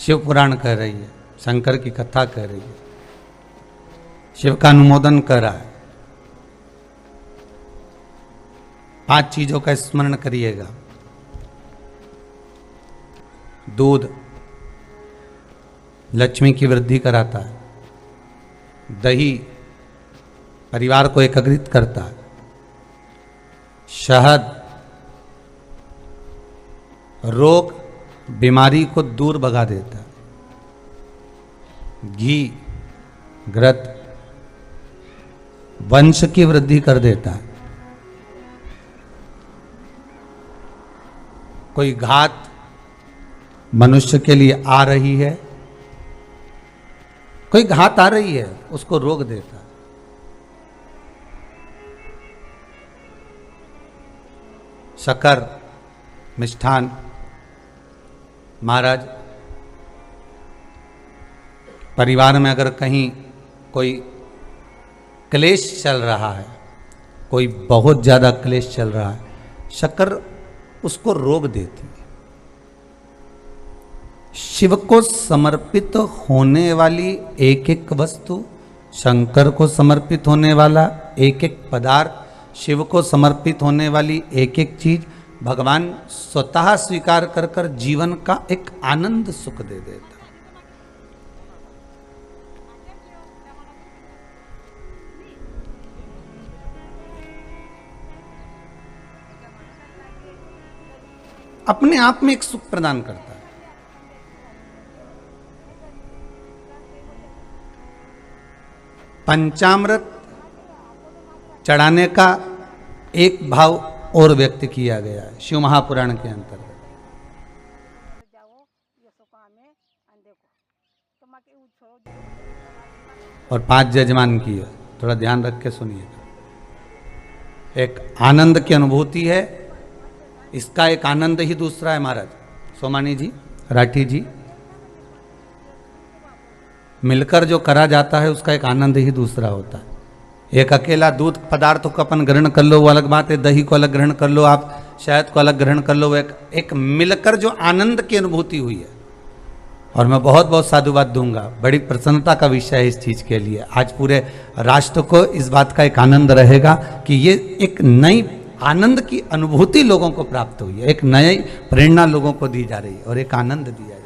शिव पुराण कह रही है, शंकर की कथा कह रही है, शिव का अनुमोदन कर रहा है। 5 चीजों का स्मरण करिएगा। दूध लक्ष्मी की वृद्धि कराता है, दही परिवार को एकाग्रित करता है, शहद रोग बीमारी को दूर भगा देता है, घी घृत वंश की वृद्धि कर देता है। कोई घात मनुष्य के लिए आ रही है, कोई घात आ रही है, उसको रोक देता है। शक्कर मिष्ठान महाराज, परिवार में अगर कहीं कोई क्लेश चल रहा है, कोई बहुत ज्यादा क्लेश चल रहा है, शक्कर उसको रोक देती है। शिव को समर्पित होने वाली एक एक वस्तु, शंकर को समर्पित होने वाला एक एक पदार्थ, शिव को समर्पित होने वाली एक एक चीज भगवान स्वतः स्वीकार कर कर जीवन का एक आनंद सुख दे देता। अपने आप में एक सुख प्रदान करता है। पंचामृत चढ़ाने का एक भाव और व्यक्त किया गया है शिव महापुराण के अंतर्गत। और 5 जजमान की है, थोड़ा ध्यान रख के सुनिएगा। एक आनंद की अनुभूति है, इसका एक आनंद ही दूसरा है महाराज। सोमानी जी, राठी जी, मिलकर जो करा जाता है उसका एक आनंद ही दूसरा होता है। एक अकेला दूध पदार्थ को अपन ग्रहण कर लो वो अलग बात है, दही को अलग ग्रहण कर लो, आप शहद को अलग ग्रहण कर लो, एक मिलकर जो आनंद की अनुभूति हुई है। और मैं बहुत बहुत साधुवाद दूंगा, बड़ी प्रसन्नता का विषय है इस चीज के लिए। आज पूरे राष्ट्र को इस बात का एक आनंद रहेगा कि ये एक नई आनंद की अनुभूति लोगों को प्राप्त हुई है, एक नई प्रेरणा लोगों को दी जा रही है और एक आनंद दिया जा रहा है।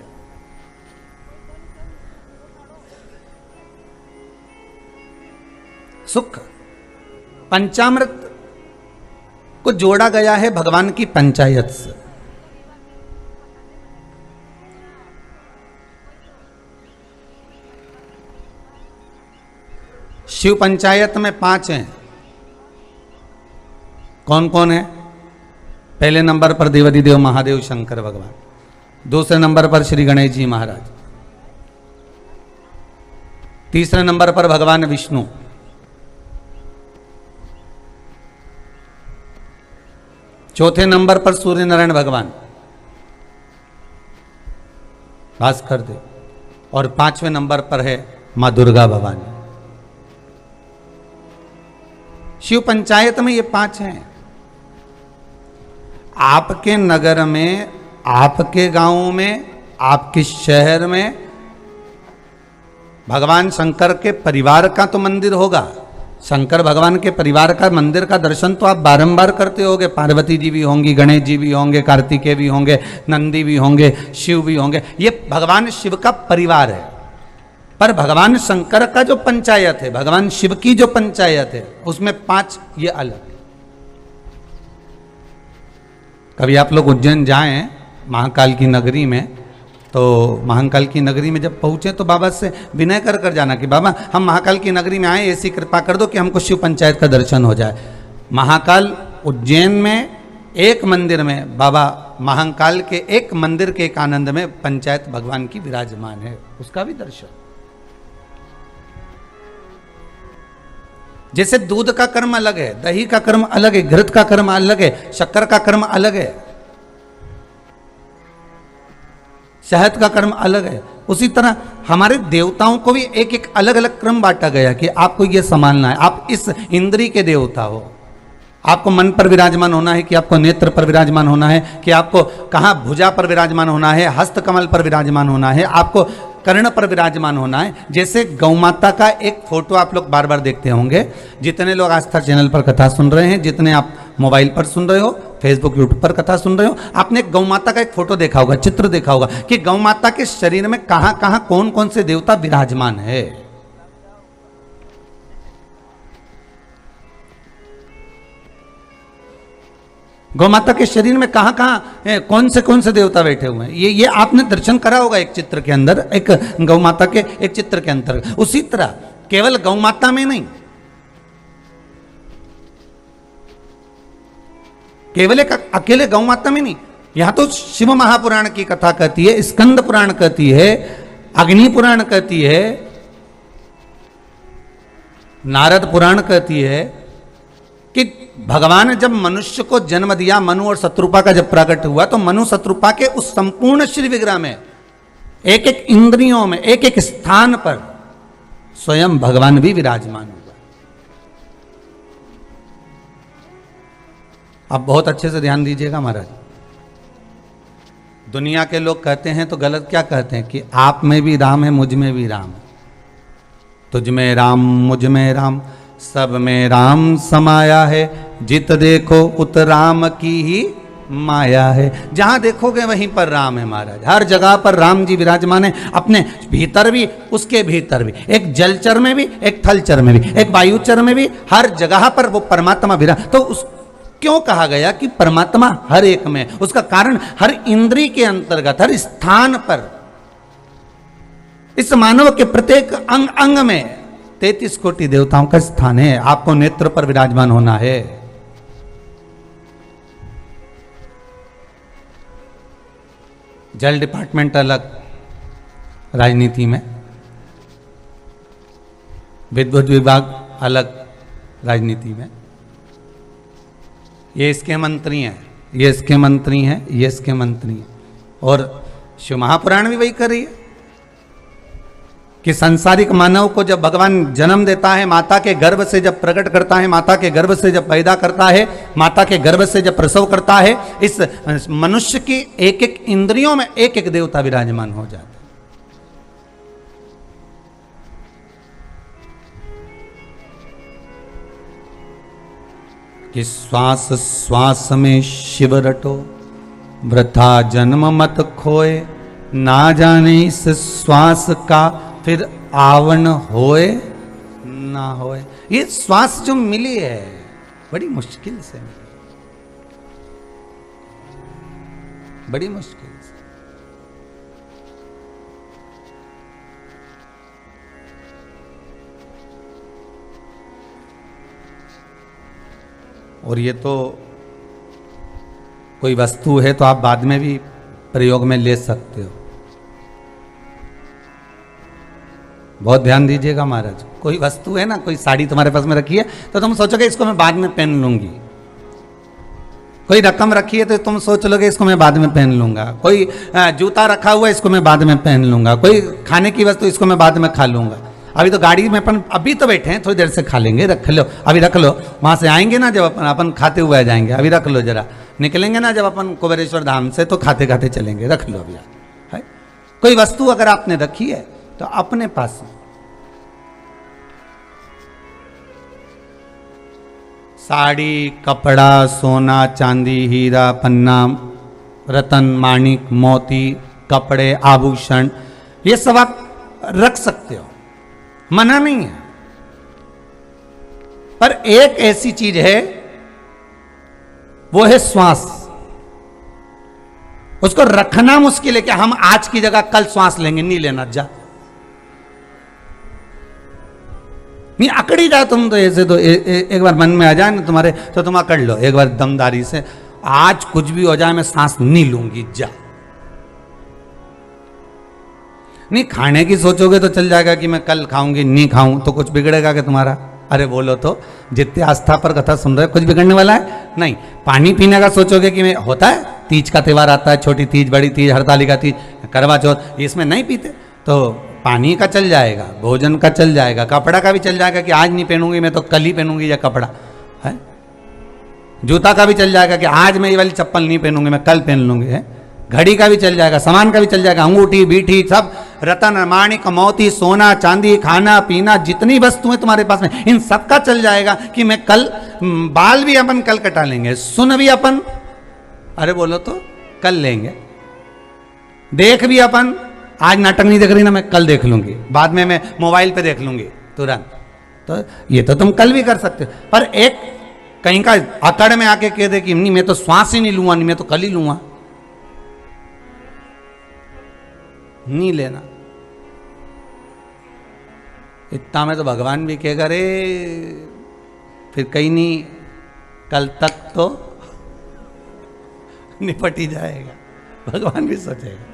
सुख पंचामृत को जोड़ा गया है भगवान की पंचायत से। शिव पंचायत में 5 हैं। कौन कौन है? पहले नंबर पर देवाधिदेव महादेव शंकर भगवान, दूसरे नंबर पर श्री गणेश जी महाराज, तीसरे नंबर पर भगवान विष्णु, चौथे नंबर पर सूर्य नारायण भगवान भास्कर देव, और 5वें नंबर पर है मां दुर्गा भवानी। शिव पंचायत में ये 5 हैं। आपके नगर में, आपके गांव में, आपके शहर में भगवान शंकर के परिवार का तो मंदिर होगा। शंकर भगवान के परिवार का मंदिर का दर्शन तो आप बारंबार करते होंगे। पार्वती जी भी होंगी, गणेश जी भी होंगे, कार्तिकेय भी होंगे, नंदी भी होंगे, शिव भी होंगे। ये भगवान शिव का परिवार है। पर भगवान शंकर का जो पंचायत है, भगवान शिव की जो पंचायत है, उसमें 5 ये अलग है। कभी आप लोग उज्जैन जाएं महाकाल की नगरी में, तो महाकाल की नगरी में जब पहुंचे तो बाबा से विनय कर कर जाना कि बाबा हम महाकाल की नगरी में आए, ऐसी कृपा कर दो कि हमको शिव पंचायत का दर्शन हो जाए। महाकाल उज्जैन में एक मंदिर में, बाबा महाकाल के एक मंदिर के एक आनंद में पंचायत भगवान की विराजमान है, उसका भी दर्शन। जैसे दूध का कर्म अलग है, दही का कर्म अलग है, घृत का कर्म अलग है, शक्कर का कर्म अलग है, शहद का कर्म अलग है, उसी तरह हमारे देवताओं को भी एक एक अलग अलग क्रम बांटा गया कि आपको ये संभालना है। आप इस इंद्री के देवता हो, आपको मन पर विराजमान होना है कि आपको नेत्र पर विराजमान होना है कि आपको कहाँ भुजा पर विराजमान होना है, हस्त कमल पर विराजमान होना है, आपको कर्ण पर विराजमान होना है। जैसे गौ माता का एक फोटो आप लोग बार बार देखते होंगे, जितने लोग आस्था चैनल पर कथा सुन रहे हैं, जितने आप मोबाइल पर सुन रहे हो, फेसबुक यूट्यूब पर कथा सुन रहे हो, आपने गौ माता का एक फोटो देखा होगा, चित्र देखा होगा कि गौ माता के शरीर में कहां कहां कौन कौन से देवता विराजमान है। गौ माता के शरीर में कहां कहां कौन से देवता बैठे हुए हैं, ये आपने दर्शन करा होगा एक चित्र के अंदर, एक गौ माता के एक चित्र के अंदर। उसी तरह केवल गौ माता में नहीं, केवल एक अकेले गौ माता में नहीं, यहां तो शिव महापुराण की कथा कहती है, स्कंद पुराण कहती है, अग्नि पुराण कहती है, नारद पुराण कहती है कि भगवान जब मनुष्य को जन्म दिया, मनु और शत्रुपा का जब प्रकट हुआ, तो मनु शत्रुपा के उस संपूर्ण श्री विग्रह में एक एक इंद्रियों में एक एक स्थान पर स्वयं भगवान भी विराजमान हुआ। आप बहुत अच्छे से ध्यान दीजिएगा महाराज। दुनिया के लोग कहते हैं तो गलत क्या कहते हैं कि आप में भी राम है, मुझ में भी राम है, तुझ में राम मुझ में राम, सब में राम समाया है, जित देखो उत राम की ही माया है। जहां देखोगे वहीं पर राम है महाराज, हर जगह पर राम जी विराजमान है, अपने भीतर भी उसके भीतर भी, एक जलचर में भी, एक थलचर में भी, एक वायुचर में भी, हर जगह पर वो परमात्मा विराज। तो उस क्यों कहा गया कि परमात्मा हर एक में, उसका कारण हर इंद्रिय के अंतर्गत, हर स्थान पर, इस मानव के प्रत्येक अंग अंग में 33 कोटि देवताओं का स्थान है। आपको नेत्र पर विराजमान होना है। जल डिपार्टमेंट अलग राजनीति में, विद्युत विभाग अलग राजनीति में, ये इसके मंत्री हैं, ये इसके मंत्री हैं, ये इसके मंत्री हैं। और शिव महापुराण भी वही कर रही है कि सांसारिक मानव को जब भगवान जन्म देता है, माता के गर्भ से जब प्रकट करता है, माता के गर्भ से जब पैदा करता है, माता के गर्भ से जब प्रसव करता है, इस मनुष्य की एक एक इंद्रियों में एक एक देवता विराजमान हो जाता है। कि श्वास श्वास में शिव रटो, वृथा जन्म मत खोए, ना जाने इस श्वास का फिर आवरण होए ना होए। ये श्वास जो मिली है बड़ी मुश्किल से मिली, बड़ी मुश्किल से। और ये तो कोई वस्तु है तो आप बाद में भी प्रयोग में ले सकते हो। बहुत ध्यान दीजिएगा महाराज, कोई वस्तु है ना, कोई साड़ी तुम्हारे पास में रखी है तो तुम सोचोगे इसको मैं बाद में पहन लूंगी, कोई रकम रखी है तो तुम सोच लोगे इसको मैं बाद में पहन लूंगा, कोई जूता रखा हुआ है इसको मैं बाद में पहन लूंगा, कोई खाने की वस्तु इसको मैं बाद में खा लूंगा। अभी तो गाड़ी में अपन अभी तो बैठे हैं, थोड़ी देर से खा लेंगे, रख लो अभी, रख लो, वहां से आएंगे ना जब अपन खाते हुए आ जाएंगे, अभी रख लो जरा, निकलेंगे ना जब अपन कुबेरेश्वर धाम से तो खाते खाते चलेंगे, रख लो अभी। है कोई वस्तु अगर आपने रखी है तो अपने पास साड़ी, कपड़ा, सोना, चांदी, हीरा, पन्ना, रतन, माणिक, मोती, कपड़े, आभूषण, ये सब आप रख सकते हो, मना नहीं है। पर एक ऐसी चीज है, वो है श्वास। उसको रखना मुश्किल है कि हम आज की जगह कल श्वास लेंगे, नहीं लेना, जा नहीं, अकड़ी जाए तुम तो ऐसे तो एक बार मन में आ जाए ना तुम्हारे तो तुम अकड़ लो एक बार दमदारी से, आज कुछ भी हो जाए मैं सांस नहीं लूंगी, जा। नहीं खाने की सोचोगे तो चल जाएगा कि मैं कल खाऊंगी, नहीं खाऊं तो कुछ बिगड़ेगा क्या तुम्हारा? अरे बोलो तो, जितने आस्था पर कथा सुन रहे हो कुछ बिगड़ने वाला है? नहीं। पानी पीने का सोचोगे कि मैं, होता है तीज का त्यौहार आता है, छोटी तीज, बड़ी तीज, हरतालिका तीज, करवा चौथ, इसमें नहीं पीते तो पानी का चल जाएगा, भोजन का चल जाएगा, कपड़ा का भी चल जाएगा कि आज नहीं पहनूंगी मैं तो कल ही पहनूंगी या कपड़ा है। जूता का भी चल जाएगा कि आज मैं ये वाली चप्पल नहीं पहनूंगी, मैं कल पहन लूंगी, है? घड़ी का भी चल जाएगा, सामान का भी चल जाएगा, अंगूठी बीठी सब, रतन माणिक मोती सोना चांदी खाना पीना जितनी वस्तुएं तुम्हारे पास में, इन सब का चल जाएगा कि मैं कल, बाल भी अपन कल कटा लेंगे, सुन भी अपन, अरे बोलो तो कल लेंगे, देख भी अपन, आज नाटक नहीं देख रही ना, मैं कल देख लूंगी, बाद में मैं मोबाइल पे देख लूंगी तुरंत। तो ये तो तुम कल भी कर सकते हो, पर एक कहीं का अकड़ में आके कह दे कि नहीं मैं तो श्वास ही नहीं लूंगा, नहीं मैं तो कल ही लूंगा, नहीं लेना। इतना में तो भगवान भी कहेगा रे फिर कहीं नहीं, कल तक तो निपट ही जाएगा, भगवान भी सोचेगा।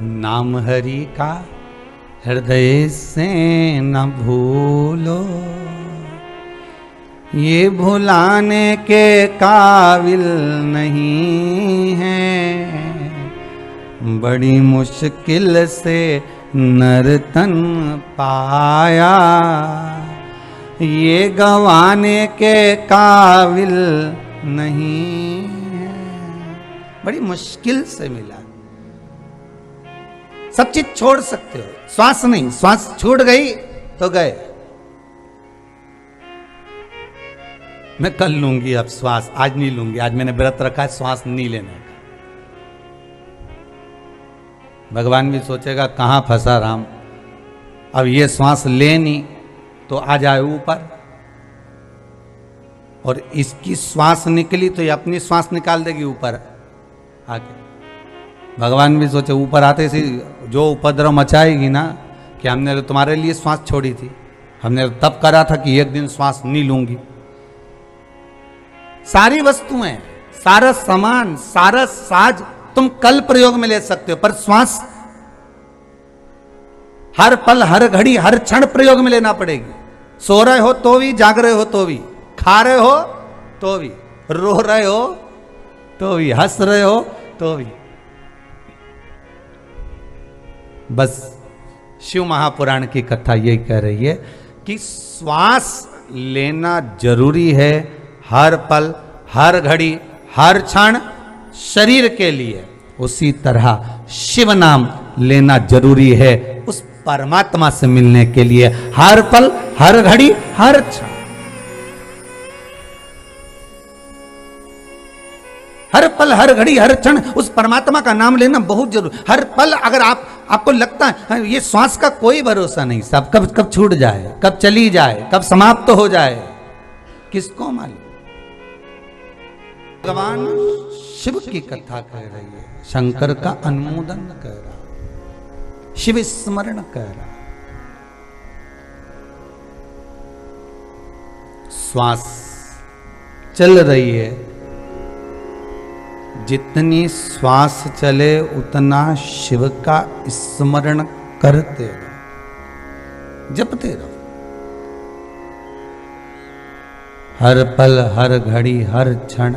नाम हरि का हृदय से न भूलो, ये भुलाने के काबिल नहीं है, बड़ी मुश्किल से नर्तन पाया, ये गवाने के काबिल नहीं है, बड़ी मुश्किल से मिला। सब चीज छोड़ सकते हो, श्वास नहीं, श्वास छूट गई तो गए, मैं कल लूंगी, अब श्वास आज नहीं लूंगी, आज मैंने व्रत रखा है श्वास नहीं लेने का। भगवान भी सोचेगा कहां फंसा राम, अब ये श्वास ले नहीं तो आ जाए ऊपर, और इसकी श्वास निकली तो ये अपनी श्वास निकाल देगी ऊपर आके। भगवान भी सोचे ऊपर आते से जो उपद्रव मचाएगी ना, कि हमने तो तुम्हारे लिए श्वास छोड़ी थी, हमने तो तब करा था कि एक दिन श्वास नहीं लूंगी। सारी वस्तुएं, सारा सामान, सारा साज तुम कल प्रयोग में ले सकते हो, पर श्वास हर पल हर घड़ी हर क्षण प्रयोग में लेना पड़ेगी। सो रहे हो तो भी, जाग रहे हो तो भी, खा रहे हो तो भी, रो रहे हो तो भी, हंस रहे हो तो भी। बस शिव महापुराण की कथा यही कह रही है कि श्वास लेना जरूरी है, हर पल हर घड़ी हर क्षण शरीर के लिए। उसी तरह शिव नाम लेना जरूरी है उस परमात्मा से मिलने के लिए, हर पल हर घड़ी हर क्षण। हर पल हर घड़ी हर क्षण उस परमात्मा का नाम लेना बहुत जरूरी। हर पल अगर आपको लगता है ये श्वास का कोई भरोसा नहीं, सब कब छूट जाए, कब चली जाए, कब समाप्त हो जाए, किसको मालूम। भगवान शिव की कथा कह रही है, शंकर का अनुमोदन कह रहा, शिव स्मरण कह रहा। श्वास चल रही है, जितनी श्वास चले उतना शिव का स्मरण करते रहो, जपते रहो। हर पल हर घड़ी हर क्षण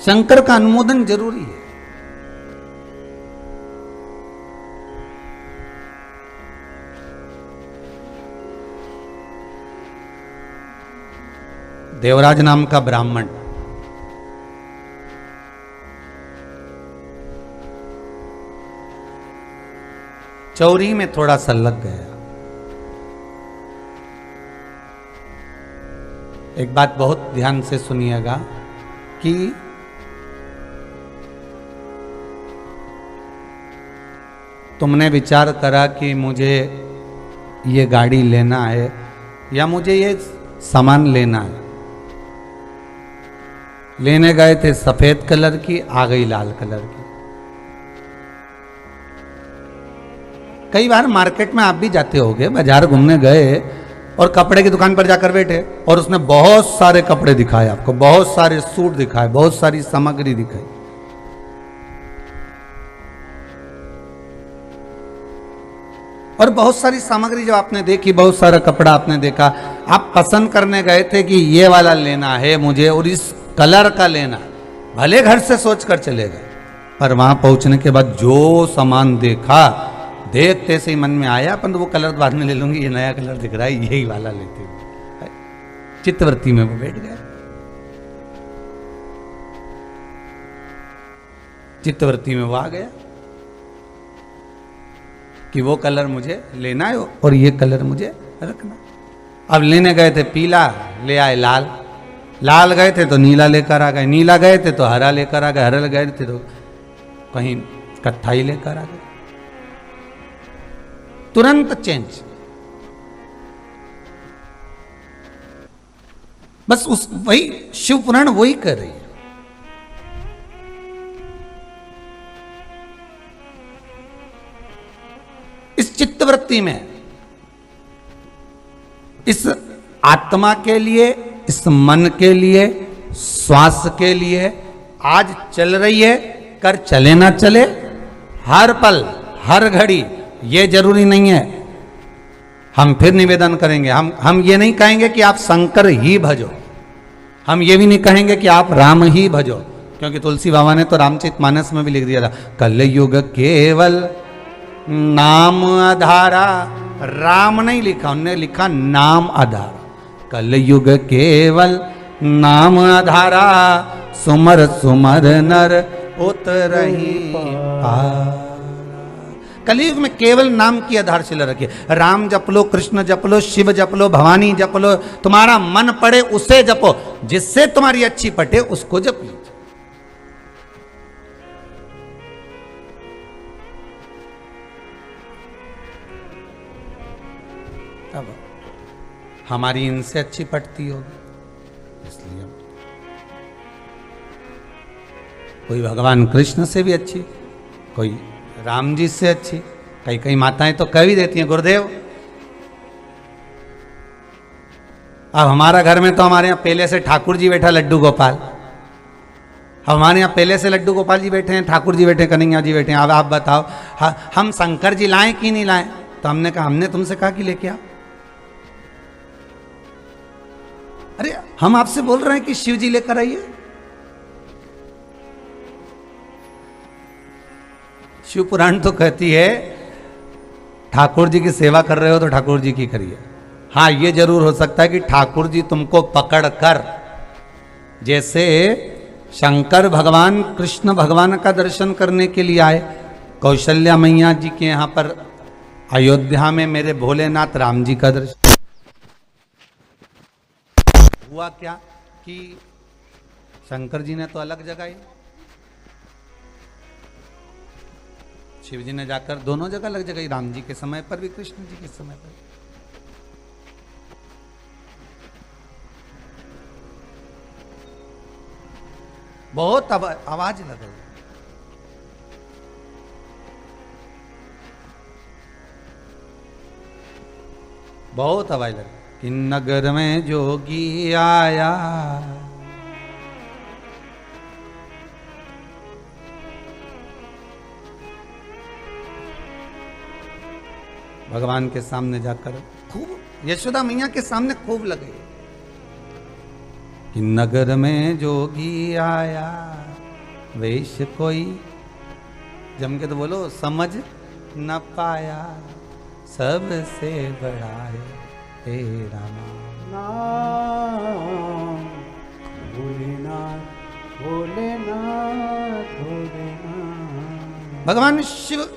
शंकर का अनुमोदन जरूरी है। देवराज नाम का ब्राह्मण चौरी में थोड़ा सा लग गया। एक बात बहुत ध्यान से सुनिएगा कि तुमने विचार करा कि मुझे ये गाड़ी लेना है या मुझे ये सामान लेना है, लेने गए थे सफेद कलर की, आ गई लाल कलर की। कई बार मार्केट में आप भी जाते होंगे, बाजार घूमने गए और कपड़े की दुकान पर जाकर बैठे और उसने बहुत सारे कपड़े दिखाए आपको, बहुत सारे सूट दिखाए, बहुत सारी सामग्री दिखाई। और बहुत सारी सामग्री जब आपने देखी, बहुत सारा कपड़ा आपने देखा, आप पसंद करने गए थे कि ये वाला लेना है मुझे और इस कलर का लेना, भले घर से सोच कर चले गए, पर वहां पहुंचने के बाद जो सामान देखा देखते से ही मन में आया, अपन तो वो कलर बाद में ले लूंगी, ये नया कलर दिख रहा है, यही वाला लेती हूँ। चित्तवृत्ति में वो बैठ गए। चित्तवृत्ति में वो आ गया कि वो कलर मुझे लेना है और ये कलर मुझे रखना। अब लेने गए थे पीला, ले आए लाल, लाल गए थे तो नीला लेकर आ गए, नीला गए थे तो हरा लेकर आ गए, हरा गए थे तो कहीं कत्थाई लेकर आ गए। तुरंत चेंज। बस उस वही शिव पुराण वही कर रही है। इस चित्तवृत्ति में, इस आत्मा के लिए, इस मन के लिए, श्वास के लिए आज चल रही है, कर चले ना चले, हर पल हर घड़ी, ये जरूरी नहीं है। हम फिर निवेदन करेंगे, हम ये नहीं कहेंगे कि आप शंकर ही भजो, हम ये भी नहीं कहेंगे कि आप राम ही भजो, क्योंकि तुलसी बाबा ने तो रामचरितमानस में भी लिख दिया था, कलयुग केवल नाम आधारा। राम नहीं लिखा, उन्होंने लिखा नाम आधारा। कलयुग केवल नाम आधारा, सुमर सुमर नर उतरहि पार। कलयुग में केवल नाम की आधारशिला रखिए। राम जप लो, कृष्ण जप लो, शिव जप लो, भवानी जप लो, तुम्हारा मन पड़े उसे जपो, जिससे तुम्हारी अच्छी पटे उसको जप लीजिए। अब हमारी इनसे अच्छी पटती होगी, इसलिए कोई भगवान कृष्ण से भी अच्छी, कोई राम जी से अच्छी, कई कई माताएं तो कह भी देती हैं गुरुदेव। अब हमारा घर में तो हमारे यहाँ पहले से ठाकुर जी बैठा लड्डू गोपाल, अब हमारे यहाँ पहले से लड्डू गोपाल जी बैठे हैं, ठाकुर जी बैठे, कन्हैया जी बैठे हैं। अब आप बताओ हम शंकर जी लाएं कि नहीं लाएं? तो हमने कहा, हमने तुमसे कहा कि लेके आओ। अरे हम आपसे बोल रहे हैं कि शिव जी लेकर आइए। शिव पुराण तो कहती है ठाकुर जी की सेवा कर रहे हो तो ठाकुर जी की करिए। हाँ, ये जरूर हो सकता है कि ठाकुर जी तुमको पकड़ कर, जैसे शंकर भगवान कृष्ण भगवान का दर्शन करने के लिए आए, कौशल्या मैया जी के यहाँ पर अयोध्या में मेरे भोलेनाथ राम जी का दर्शन हुआ। क्या कि शंकर जी ने तो अलग जगह ही, शिव जी ने जाकर दोनों जगह अलग जगह, राम जी के समय पर भी, कृष्ण जी के समय पर। बहुत आवाज लग रही, बहुत आवाज लग रही कि नगर में जोगी आया, भगवान के सामने जाकर खूब, यशोदा मैया के सामने खूब लगे कि नगर में जोगी आया, वेश कोई, जम के तो बोलो, समझ न पाया, सबसे बड़ा है हे रामा नाम भोलेनाथ भोलेनाथ भोलेनाथ। भगवान शिव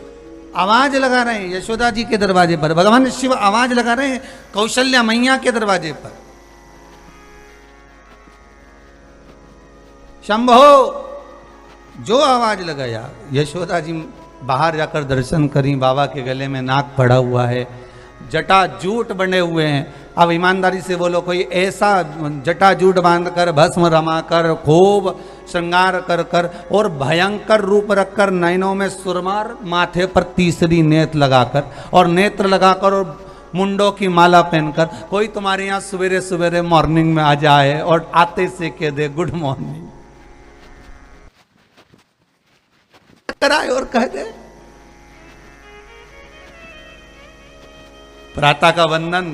आवाज लगा रहे हैं यशोदा जी के दरवाजे पर, भगवान शिव आवाज लगा रहे हैं कौशल्या मैया के दरवाजे पर, शंभो। जो आवाज लगाया, यशोदा जी बाहर जाकर दर्शन करी, बाबा के गले में नाग पड़ा हुआ है, जटा जूट बने हुए हैं। अब ईमानदारी से बोलो, कोई ऐसा जटा जूट बांध कर, भस्म रमा कर, खूब श्रृंगार कर कर और भयंकर रूप रखकर, नैनों में सुरमार, माथे पर तीसरी नेत्र लगाकर और नेत्र लगाकर और मुंडों की माला पहनकर कोई तुम्हारे यहाँ सवेरे सवेरे मॉर्निंग में आ जाए और आते से कह दे गुड मॉर्निंग कराए और कह दे प्रातः का वंदन,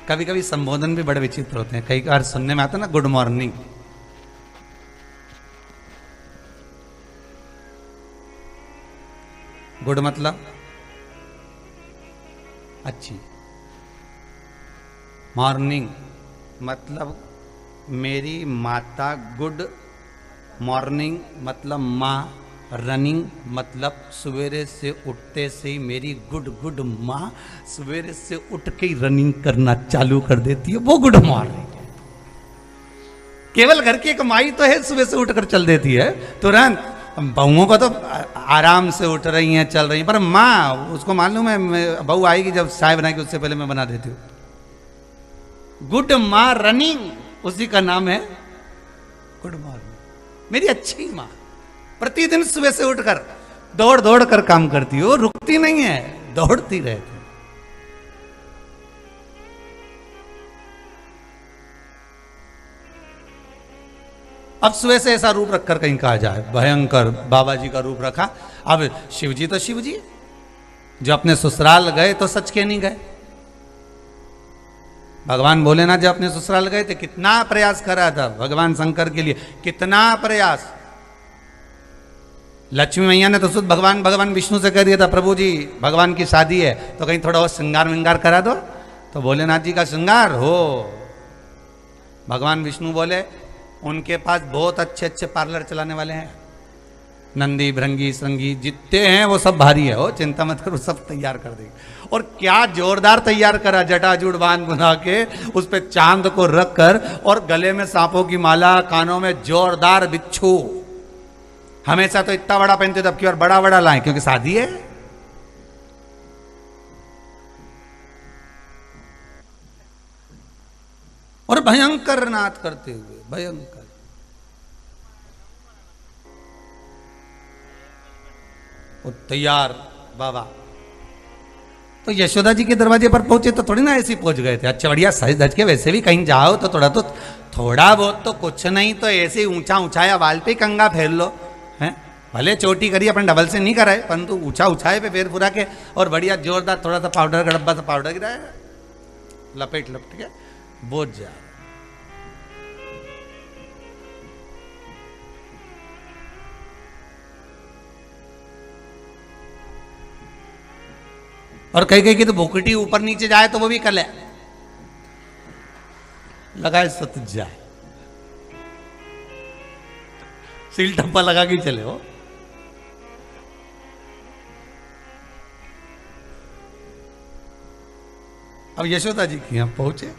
कभी कभी संबोधन भी बड़े विचित्र होते हैं, कई बार सुनने में आता है ना, गुड मॉर्निंग। गुड मतलब अच्छी, मॉर्निंग मतलब मेरी माता, गुड मॉर्निंग मतलब माँ, रनिंग मतलब सवेरे से उठते से ही मेरी गुड गुड माँ सवेरे से उठ के ही रनिंग करना चालू कर देती है, वो गुड मॉर्निंग। केवल घर की एक माई तो है सुबह से उठकर चल देती है तुरंत, बहुओं को तो आराम से उठ रही हैं, चल रही हैं, पर माँ उसको मालूम है बहू आएगी जब चाय बनाएगी उससे पहले मैं बना देती हूँ। गुड माँ रनिंग, उसी का नाम है गुड मॉर्निंग। मेरी अच्छी माँ प्रतिदिन सुबह से उठकर दौड़ दौड़ कर काम करती हो, रुकती नहीं है, दौड़ती रहती। अब सुबह से ऐसा रूप रखकर कहीं कहा जाए भयंकर बाबा जी का रूप रखा। अब शिव जी तो शिव जी, जो अपने ससुराल गए तो सच के नहीं गए। भगवान भोलेनाथ जब अपने ससुराल गए थे कितना प्रयास करा था भगवान शंकर के लिए, कितना प्रयास। लक्ष्मी मैया ने तो शुद्ध भगवान विष्णु से कह दिया था, प्रभु जी भगवान की शादी है तो कहीं थोड़ा और श्रृंगार विंगार करा दो, तो भोलेनाथ जी का श्रृंगार हो। भगवान विष्णु बोले उनके पास बहुत अच्छे अच्छे पार्लर चलाने वाले हैं, नंदी भृंगी श्रृंगी जितने हैं वो सब भारी है, हो चिंता मत करो, सब तैयार कर देंगे। और क्या जोरदार तैयार करा, जटाजूट बांध बना के उस पे चांद को रख कर, और गले में सांपों की माला, कानों में जोरदार बिच्छू। हमेशा तो इतना बड़ा पहनते थे, अब की बार बड़ा बड़ा लाए क्योंकि शादी है। और भयंकर नाद करते हुए, भयंकर। वो तैयार बाबा तो यशोदा जी के दरवाजे पर पहुंचे तो थोड़ी ना ऐसे पहुंच गए थे, अच्छा बढ़िया सज धज के। वैसे भी कहीं जाओ तो थोड़ा बहुत तो कुछ नहीं तो ऐसे ही ऊंचा ऊंचाया बाल पे कंगा फेर लो, हैं भले चोटी करिए अपन डबल से नहीं कराए, परंतु ऊंचा ऊंचाए पे फेर फुरा के और बढ़िया जोरदार थोड़ा सा पाउडर का डब्बा सा पाउडर गिराया, लपेट लपेट के बोझ जा। और कहीं कहीं की तो भोकटी ऊपर नीचे जाए तो वो भी कल है लगाए सत जाए, सील टप्पा लगा के चले हो। अब यशोदा जी के यहां पहुंचे।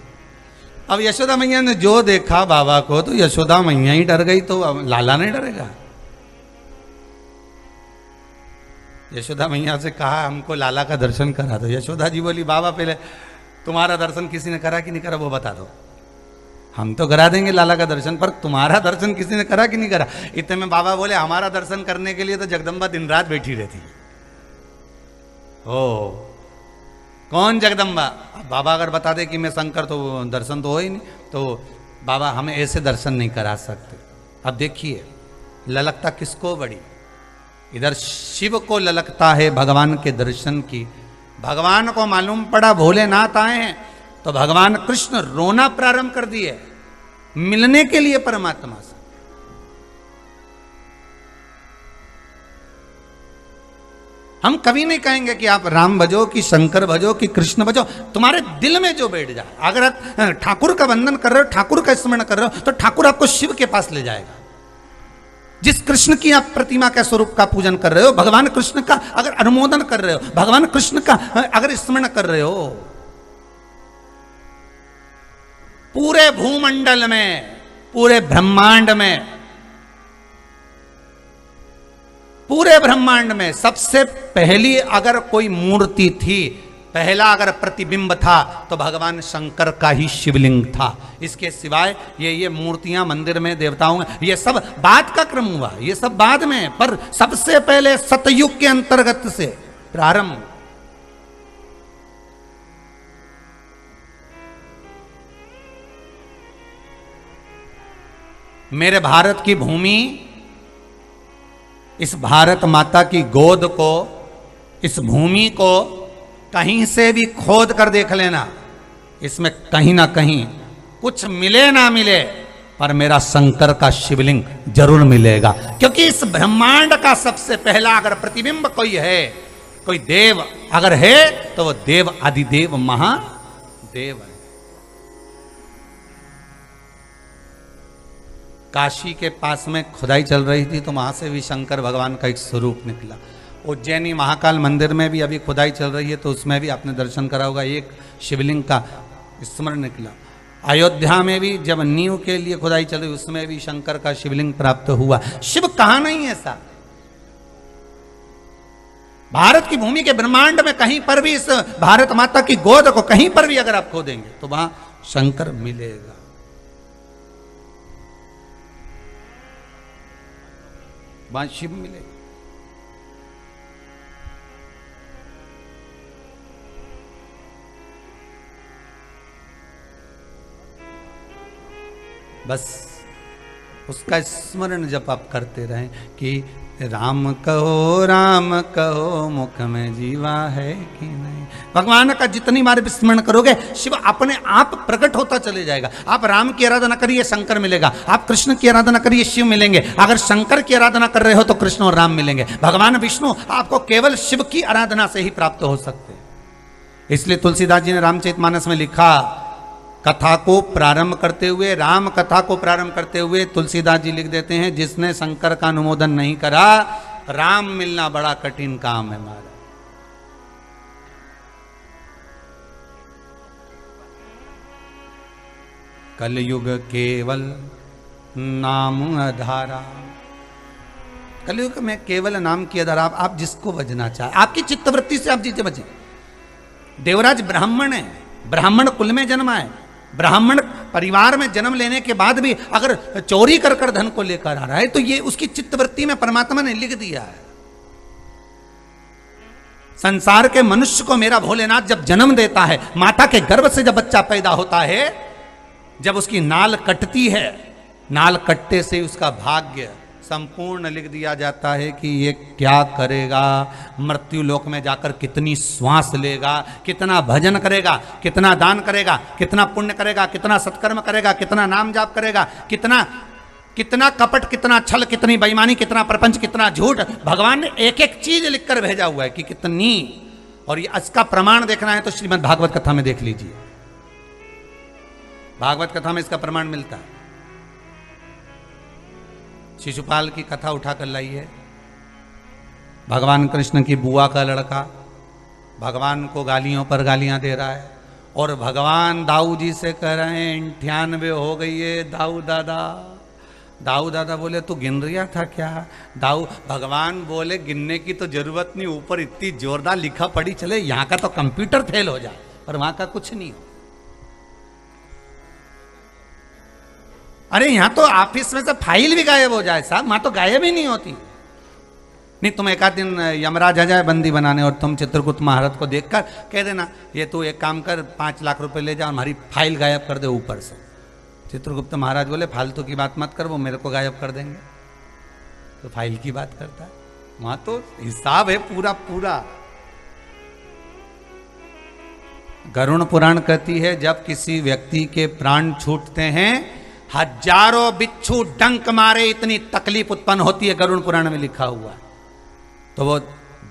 अब यशोदा मैया ने जो देखा बाबा को तो यशोदा मैया ही डर गई, तो अब लाला नहीं डरेगा। यशोदा मैया से कहा हमको लाला का दर्शन करा दो। यशोदा जी बोली बाबा पहले तुम्हारा दर्शन किसी ने करा कि नहीं करा वो बता दो, हम तो करा देंगे लाला का दर्शन, पर तुम्हारा दर्शन किसी ने करा कि नहीं करा। इतने में बाबा बोले हमारा दर्शन करने के लिए तो जगदम्बा दिन रात बैठी रहती है। ओ कौन जगदम्बा? बाबा अगर बता दे कि मैं शंकर तो दर्शन तो हो ही नहीं, तो बाबा हमें ऐसे दर्शन नहीं करा सकते। अब देखिए ललकता किसको बड़ी, इधर शिव को ललकता है भगवान के दर्शन की। भगवान को मालूम पड़ा भोलेनाथ आए हैं तो भगवान कृष्ण रोना प्रारंभ कर दिए मिलने के लिए परमात्मा से। हम कभी नहीं कहेंगे कि आप राम भजो कि शंकर भजो कि कृष्ण भजो, तुम्हारे दिल में जो बैठ जाए। अगर आप ठाकुर का वंदन कर रहे हो, ठाकुर का स्मरण कर रहे हो, तो ठाकुर आपको शिव के पास ले जाएगा। जिस कृष्ण की आप प्रतिमा के स्वरूप का पूजन कर रहे हो, भगवान कृष्ण का अगर अनुमोदन कर रहे हो, भगवान कृष्ण का अगर स्मरण कर रहे हो, पूरे भूमंडल में, पूरे ब्रह्मांड में, पूरे ब्रह्मांड में सबसे पहली अगर कोई मूर्ति थी, पहला अगर प्रतिबिंब था तो भगवान शंकर का ही शिवलिंग था। इसके सिवाय ये मूर्तियां मंदिर में देवताओं में, ये सब बाद का क्रम हुआ, ये सब बाद में, पर सबसे पहले सतयुग के अंतर्गत से प्रारंभ। मेरे भारत की भूमि, इस भारत माता की गोद को, इस भूमि को कहीं से भी खोद कर देख लेना, इसमें कहीं ना कहीं कुछ मिले ना मिले पर मेरा शंकर का शिवलिंग जरूर मिलेगा, क्योंकि इस ब्रह्मांड का सबसे पहला अगर प्रतिबिंब कोई है, कोई देव अगर है तो वो देव आदिदेव महादेव है। काशी के पास में खुदाई चल रही थी तो वहां से भी शंकर भगवान का एक स्वरूप निकला। उज्जैनी महाकाल मंदिर में भी अभी खुदाई चल रही है तो उसमें भी आपने दर्शन करा होगा, एक शिवलिंग का स्मरण निकला। अयोध्या में भी जब नींव के लिए खुदाई चली उसमें भी शंकर का शिवलिंग प्राप्त हुआ। शिव कहां नहीं है साहब, भारत की भूमि के ब्रह्मांड में कहीं पर भी, इस भारत माता की गोद को कहीं पर भी अगर आप खोदेंगे तो वहां शंकर मिलेगा। वहां शिव मिलेगा। बस उसका स्मरण जब आप करते रहें कि राम कहो मुख में जीवा है कि नहीं। भगवान का जितनी बार स्मरण करोगे शिव अपने आप प्रकट होता चले जाएगा। आप राम की आराधना करिए शंकर मिलेगा, आप कृष्ण की आराधना करिए शिव मिलेंगे। अगर शंकर की आराधना कर रहे हो तो कृष्ण और राम मिलेंगे। भगवान विष्णु आपको केवल शिव की आराधना से ही प्राप्त हो सकते हैं। इसलिए तुलसीदास जी ने रामचरितमानस में लिखा, कथा को प्रारंभ करते हुए, राम कथा को प्रारंभ करते हुए तुलसीदास जी लिख देते हैं, जिसने शंकर का अनुमोदन नहीं करा राम मिलना बड़ा कठिन काम है महाराज। कलयुग केवल नाम आधारा, कलयुग में केवल नाम की आधार। आप जिसको बजना चाहे, आपकी चित्तवृत्ति से आप जिसे बचे। देवराज ब्राह्मण है, ब्राह्मण कुल में जन्मा है, ब्राह्मण परिवार में जन्म लेने के बाद भी अगर चोरी कर कर धन को लेकर आ रहा है तो ये उसकी चित्तवृत्ति में परमात्मा ने लिख दिया है। संसार के मनुष्य को मेरा भोलेनाथ जब जन्म देता है, माता के गर्भ से जब बच्चा पैदा होता है, जब उसकी नाल कटती है, नाल कटते से उसका भाग्य संपूर्ण लिख दिया जाता है कि ये क्या करेगा, मृत्यु लोक में जाकर कितनी श्वास लेगा, कितना भजन करेगा, कितना दान करेगा, कितना पुण्य करेगा, कितना सत्कर्म करेगा, कितना नाम जाप करेगा, कितना कपट, कितना छल, कितनी बेईमानी, कितना प्रपंच, कितना झूठ। भगवान ने एक एक चीज लिखकर भेजा हुआ है कि कितनी। और ये इसका प्रमाण देखना है तो श्रीमद् भागवत कथा में देख लीजिए, भागवत कथा में इसका प्रमाण मिलता है। शिशुपाल की कथा उठाकर लाई है। भगवान कृष्ण की बुआ का लड़का भगवान को गालियों पर गालियां दे रहा है और भगवान दाऊ जी से कह रहे हैं 98 हो गई है दाऊ दादा। दाऊ दादा बोले तू गिन रिया था क्या? दाऊ भगवान बोले गिनने की तो जरूरत नहीं, ऊपर इतनी जोरदार लिखा पड़ी चले, यहाँ का तो कंप्यूटर फेल हो जाए पर वहां का कुछ नहीं हो। अरे यहां तो ऑफिस में से फाइल भी गायब हो जाए साहब, वहां तो गायब ही नहीं होती। नहीं तुम एक आध दिन यमराज आ जाए बंदी बनाने और तुम चित्रगुप्त महाराज को देखकर कह देना ये तू एक काम कर 5 लाख रुपए ले जा और हमारी फाइल गायब कर दे ऊपर से। चित्रगुप्त महाराज बोले फालतू की बात मत कर, वो मेरे को गायब कर देंगे। तो फाइल की बात करता है, वहां तो हिसाब है पूरा पूरा। गरुड़ पुराण कहती है जब किसी व्यक्ति के प्राण छूटते हैं, हजारों बिच्छू डंक मारे इतनी तकलीफ उत्पन्न होती है, गरुड़ पुराण में लिखा हुआ है। तो वो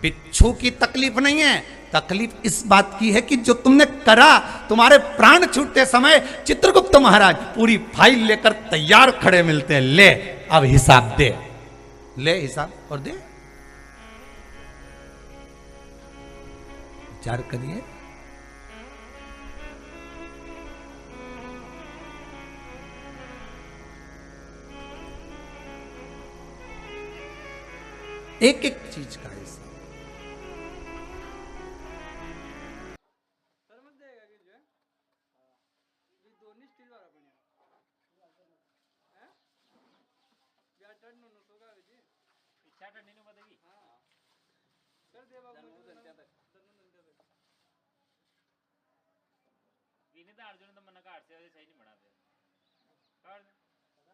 बिच्छू की तकलीफ नहीं है, तकलीफ इस बात की है कि जो तुमने करा, तुम्हारे प्राण छूटते समय चित्रगुप्त महाराज पूरी फाइल लेकर तैयार खड़े मिलते हैं, ले अब हिसाब दे, ले हिसाब और दे। विचार करिए। एक एक चीज का हिस्सा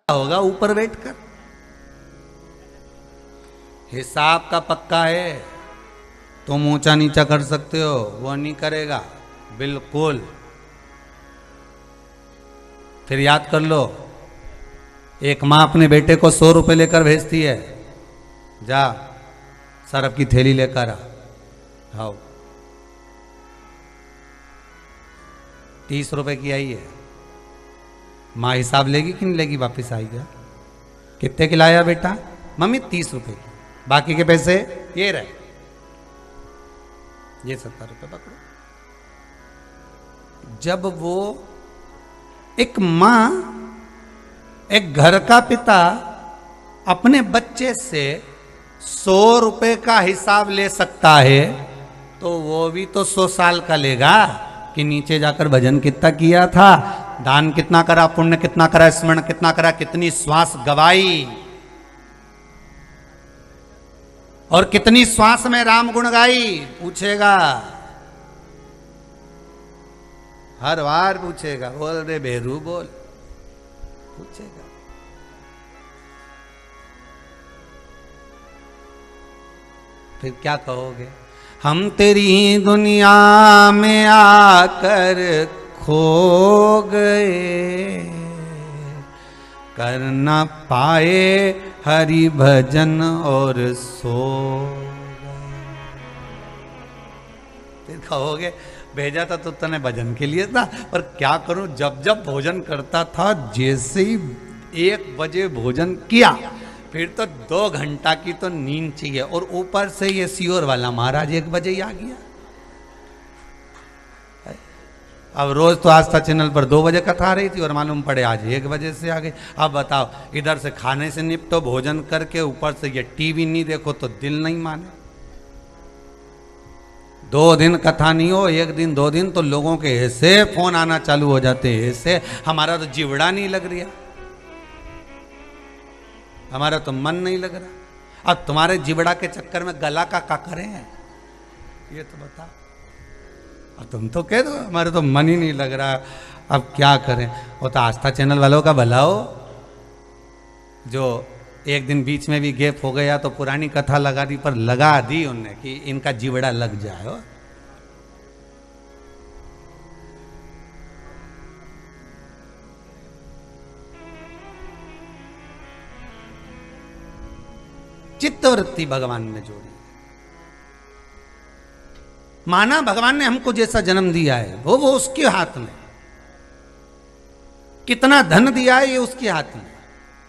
होगा ऊपर बैठ कर। हिसाब का पक्का है, तुम ऊंचा नीचा कर सकते हो, वो नहीं करेगा बिल्कुल। फिर याद कर लो, एक माँ अपने बेटे को 100 रुपये लेकर भेजती है, जा सरफ की थैली लेकर आओ, 30 रुपए की आई है। माँ हिसाब लेगी कि नहीं लेगी? वापस आएगा, कितने की लाया बेटा? मम्मी 30 रुपए की, बाकी के पैसे ये रहे, ये 70 रुपए पकड़ो। जब वो एक माँ, एक घर का पिता अपने बच्चे से 100 रुपए का हिसाब ले सकता है, तो वो भी तो 100 साल का लेगा कि नीचे जाकर भजन कितना किया था, दान कितना करा, पुण्य कितना करा, स्मरण कितना करा, कितनी श्वास गवाई और कितनी श्वास में राम गुण गाई, पूछेगा, हर बार पूछेगा। बोल रे बेरू बोल, पूछेगा। फिर क्या कहोगे? हम तेरी दुनिया में आकर खो गए, कर न पाए हरि भजन और सो गए। फिर कहोगे भेजा था तो तने भजन के लिए था, पर क्या करूं, जब जब भोजन करता था, जैसे ही 1 बजे भोजन किया, फिर तो 2 घंटा की तो नींद चाहिए, और ऊपर से ये सियोर वाला महाराज 1 बजे ही आ गया। अब रोज तो आस्था चैनल पर 2 बजे कथा रही थी और मालूम पड़े आज 1 बजे से आ गई। अब बताओ, इधर से खाने से निपटो, भोजन करके, ऊपर से ये टीवी नहीं देखो तो दिल नहीं माने। 2 दिन कथा नहीं हो, 1 दिन 2 दिन तो लोगों के ऐसे फोन आना चालू हो जाते हैं, ऐसे हमारा तो जिवड़ा नहीं लग रहा, हमारा तो मन नहीं लग रहा। अब तुम्हारे जिबड़ा के चक्कर में गला का करें ये तो बताओ। अब तुम तो कह दो हमारे तो मन ही नहीं लग रहा, अब क्या करें। वो तो आस्था चैनल वालों का भला हो, जो एक दिन बीच में भी गैप हो गया तो पुरानी कथा लगा दी, पर लगा दी उनने कि इनका जिबड़ा लग जाए। हो चित्तवृत्ति भगवान ने जोड़ी, माना भगवान ने हमको जैसा जन्म दिया है वो उसके हाथ में, कितना धन दिया है ये उसके हाथ में,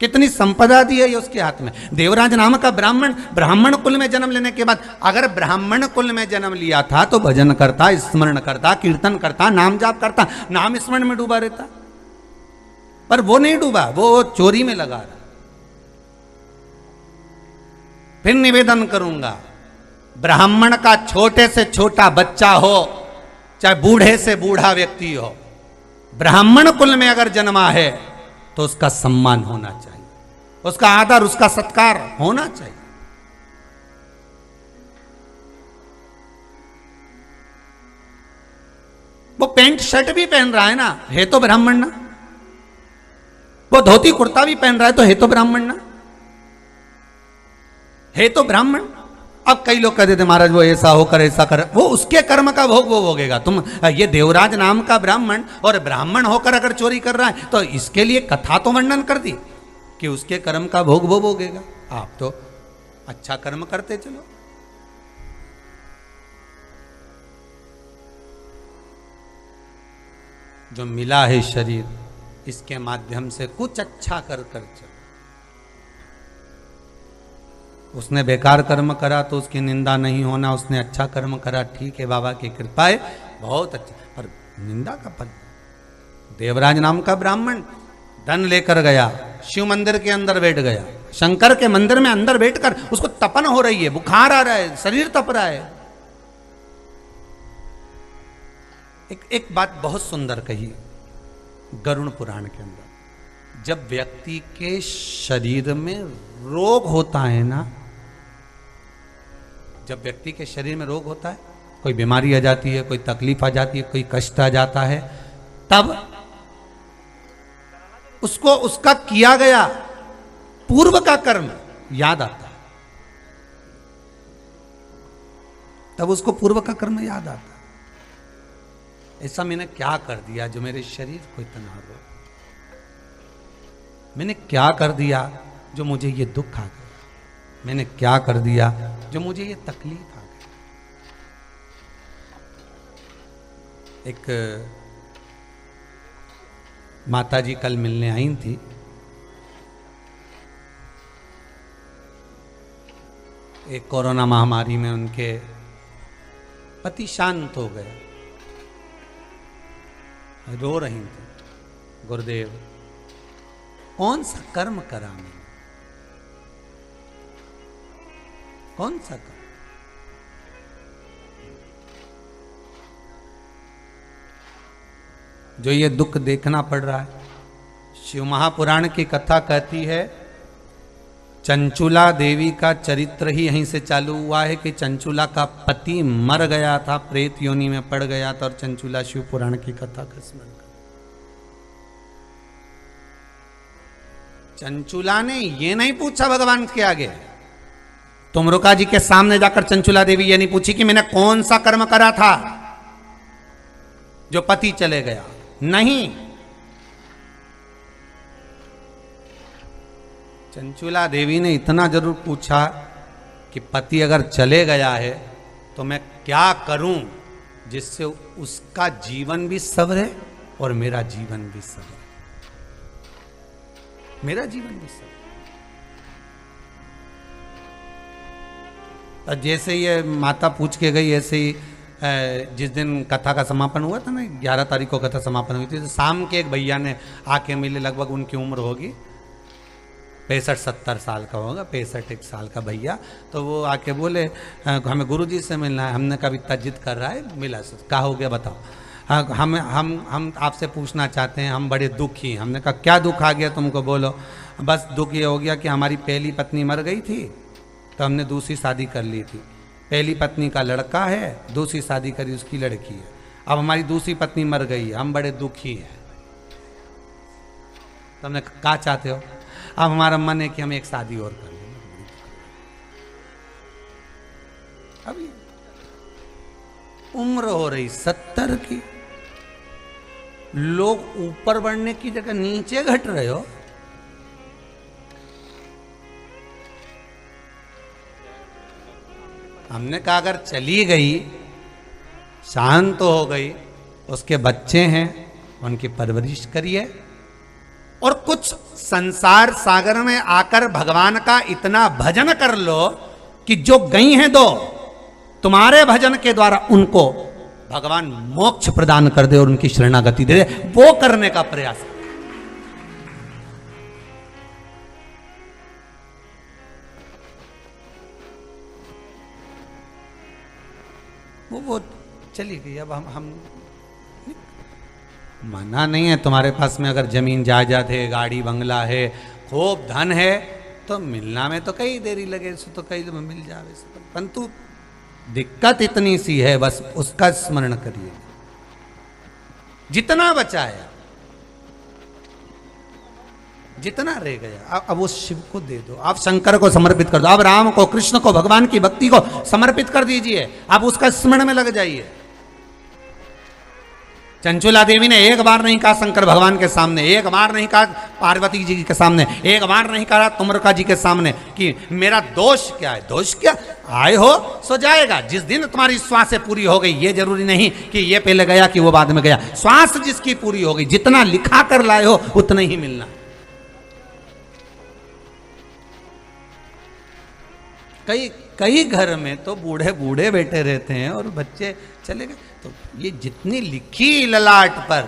कितनी संपदा दी है ये उसके हाथ में। देवराज नाम का ब्राह्मण कुल में जन्म लेने के बाद, अगर ब्राह्मण कुल में जन्म लिया था तो भजन करता, स्मरण करता, कीर्तन करता, नाम जाप करता, नाम स्मरण में डूबा रहता, पर वो नहीं डूबा, वो चोरी में लगा रहा। फिर निवेदन करूंगा, ब्राह्मण का छोटे से छोटा बच्चा हो, चाहे बूढ़े से बूढ़ा व्यक्ति हो, ब्राह्मण कुल में अगर जन्मा है तो उसका सम्मान होना चाहिए, उसका आदर, उसका सत्कार होना चाहिए। वो पैंट शर्ट भी पहन रहा है ना, है तो ब्राह्मण ना। वो धोती कुर्ता भी पहन रहा है तो है तो ब्राह्मण ना, है तो ब्राह्मण। अब कई लोग कह देते महाराज वो ऐसा होकर ऐसा कर, वो उसके कर्म का भोग वो भोगेगा। तुम ये देवराज नाम का ब्राह्मण और ब्राह्मण होकर अगर चोरी कर रहा है तो इसके लिए कथा तो वर्णन कर दी कि उसके कर्म का भोग वो भोगेगा। आप तो अच्छा कर्म करते चलो। जो मिला है शरीर, इसके माध्यम से कुछ अच्छा कर चलो। उसने बेकार कर्म करा तो उसकी निंदा नहीं होना, उसने अच्छा कर्म करा, ठीक है, बाबा की कृपा है, बहुत अच्छा, पर निंदा का फल। देवराज नाम का ब्राह्मण धन लेकर गया, शिव मंदिर के अंदर बैठ गया, शंकर के मंदिर में अंदर बैठकर उसको तपन हो रही है, बुखार आ रहा है, शरीर तप रहा है। एक बात बहुत सुंदर कही गरुड़ पुराण के अंदर, जब व्यक्ति के शरीर में रोग होता है ना, जब व्यक्ति के शरीर में रोग होता है, कोई बीमारी आ जाती है, कोई तकलीफ आ जाती है, कोई कष्ट आ जाता है, तब उसको उसका किया गया पूर्व का कर्म याद आता है, तब उसको पूर्व का कर्म याद आता है। ऐसा मैंने क्या कर दिया जो मेरे शरीर को इतना रोग। मैंने क्या कर दिया जो मुझे ये दुख आ गया, मैंने क्या कर दिया जो मुझे ये तकलीफ आ गई। एक माता जी कल मिलने आई थी, एक कोरोना महामारी में उनके पति शांत हो गए, रो रही थी, गुरुदेव कौन सा कर्म करा मैंने, कौन सा कर्म। जो ये दुख देखना पड़ रहा है। शिव महापुराण की कथा कहती है चंचुला देवी का चरित्र ही यहीं से चालू हुआ है कि चंचुला का पति मर गया था, प्रेत योनि में पड़ गया था और चंचुला शिव पुराण की कथा का स्मरण कर। चंचुला ने ये नहीं पूछा भगवान के आगे, तुमरुका जी के सामने जाकर चंचुला देवी ये नहीं पूछी कि मैंने कौन सा कर्म करा था जो पति चले गया, नहीं। चंचुला देवी ने इतना जरूर पूछा कि पति अगर चले गया है तो मैं क्या करूं जिससे उसका जीवन भी सवरे और मेरा जीवन भी सवरे, मेरा जीवन भी सवरे। जैसे ये माता पूछ के गई, ऐसे ही जिस दिन कथा का समापन हुआ था ना, 11 तारीख को कथा समापन हुई थी, तो शाम के एक भैया ने आके मिले, लगभग उनकी उम्र होगी 65-70 साल का होगा, 65 साल का भैया। तो वो आके बोले हमें गुरुजी से मिलना है। हमने कभी इतना जिद कर रहा है, मिला क्या हो गया बताओ। हम आपसे पूछना चाहते हैं, हम बड़े दुखी। हमने कहा क्या दुख आ गया तुमको, बोलो। बस दुख ये हो गया कि हमारी पहली पत्नी मर गई थी तो हमने दूसरी शादी कर ली थी। पहली पत्नी का लड़का है, दूसरी शादी करी उसकी लड़की है। अब हमारी दूसरी पत्नी मर गई है, हम बड़े दुखी हैं। तो हमने कहा चाहते हो, अब हमारा मन है कि हम एक शादी और कर लें। अभी उम्र हो रही 70 की, लोग ऊपर बढ़ने की जगह नीचे घट रहे हो। हमने कहा अगर चली गई, शांत तो हो गई, उसके बच्चे हैं, उनकी परवरिश करिए और कुछ संसार सागर में आकर भगवान का इतना भजन कर लो कि जो गई हैं दो, तुम्हारे भजन के द्वारा उनको भगवान मोक्ष प्रदान कर दे और उनकी शरणागति दे दे। वो करने का प्रयास करो। वो चली गई। अब हम मना नहीं है, तुम्हारे पास में अगर जमीन जायदाद है, गाड़ी बंगला है, खूब धन है, तो मिलना में तो कई देरी लगे, तो कई में मिल जावे। परंतु दिक्कत इतनी सी है, बस उसका स्मरण करिए। जितना बचाया, जितना रह गया, अब वो शिव को दे दो, आप शंकर को समर्पित कर दो, आप राम को, कृष्ण को, भगवान की भक्ति को समर्पित कर दीजिए। आप उसका स्मरण में लग जाइए। चंचुला देवी ने एक बार नहीं कहा शंकर भगवान के सामने, एक बार नहीं कहा पार्वती जी के सामने, एक बार नहीं कहा तुमरुका जी के सामने कि मेरा दोष क्या है। दोष क्या, आए हो सो जाएगा। जिस दिन तुम्हारी श्वास पूरी हो गई, ये जरूरी नहीं कि ये पहले गया कि वो बाद में गया। श्वास जिसकी पूरी हो गई, जितना लिखा कर लाए हो उतना ही मिलना। कई घर में तो बूढ़े बूढ़े बैठे रहते हैं और बच्चे चले गए। तो ये जितनी लिखी ललाट पर,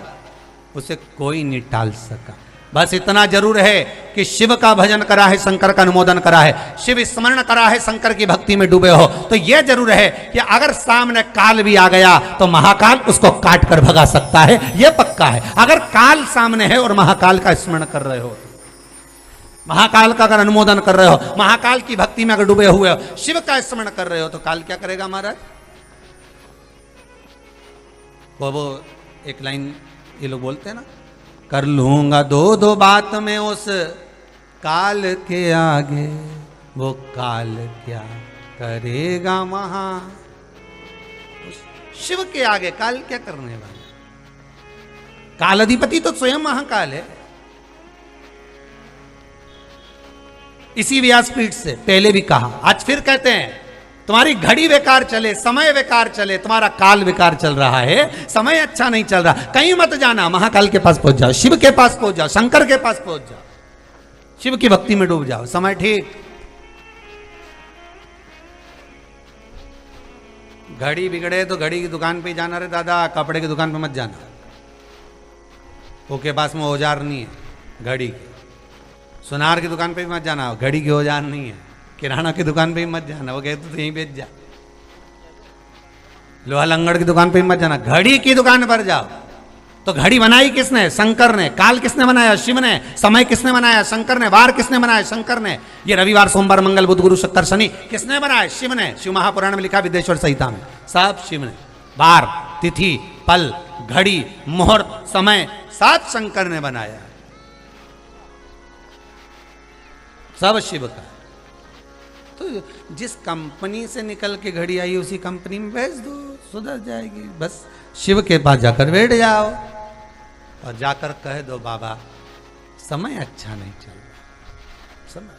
उसे कोई नहीं टाल सका। बस इतना जरूर है कि शिव का भजन करा है, शंकर का अनुमोदन करा है, शिव स्मरण करा है, शंकर की भक्ति में डूबे हो, तो यह जरूर है कि अगर सामने काल भी आ गया तो महाकाल उसको काट कर भगा सकता है, यह पक्का है। अगर काल सामने है और महाकाल का स्मरण कर रहे हो, महाकाल का अगर अनुमोदन कर रहे हो, महाकाल की भक्ति में अगर डूबे हुए हो, शिव का स्मरण कर रहे हो, तो काल क्या करेगा महाराज? वो एक लाइन ये लोग बोलते हैं ना, कर लूंगा दो बात में उस काल के आगे, वो काल क्या करेगा वहां। शिव के आगे काल क्या करने वाला? काल अधिपति तो स्वयं महाकाल है। इसी व्यासपीठ से पहले भी कहा, आज फिर कहते हैं तुम्हारी घड़ी बेकार चले, समय बेकार चले, तुम्हारा काल बेकार चल रहा है, समय अच्छा नहीं चल रहा, कहीं मत जाना, महाकाल के पास पहुंच जाओ, शिव के पास पहुंच जाओ, शंकर के पास पहुंच जाओ, शिव की भक्ति में डूब जाओ, समय ठीक। घड़ी बिगड़े तो घड़ी की दुकान पे ही जाना रे दादा, कपड़े की दुकान पे मत जाना, उसके पास में औजार नहीं है घड़ी के। सुनार की दुकान पे भी मत जाना, घड़ी के औजार नहीं है। किराना की दुकान पे भी मत जाना, वो कहते तो यहीं बेच जा। लोहा लंगड़ की दुकान पे भी मत जाना, घड़ी की दुकान पर जाओ। तो घड़ी बनाई किसने? शंकर ने। काल किसने बनाया? शिव ने। समय किसने बनाया? शंकर ने। वार किसने बनाया? शंकर ने। ये रविवार, सोमवार, मंगल, बुध, गुरु, शुक्र, शनि किसने बनाया? शिव ने। शिव महापुराण में लिखा, विदेश्वर संहिता में, सब शिव ने। वार, तिथि, पल, घड़ी, मुहूर्त, समय सब शंकर ने बनाया, सब शिव का। तो जिस कंपनी से निकल के घड़ी आई उसी कंपनी में भेज दो, सुधर जाएगी। बस शिव के पास जाकर बैठ जाओ और जाकर कह दो, बाबा समय अच्छा नहीं चल रहा, समय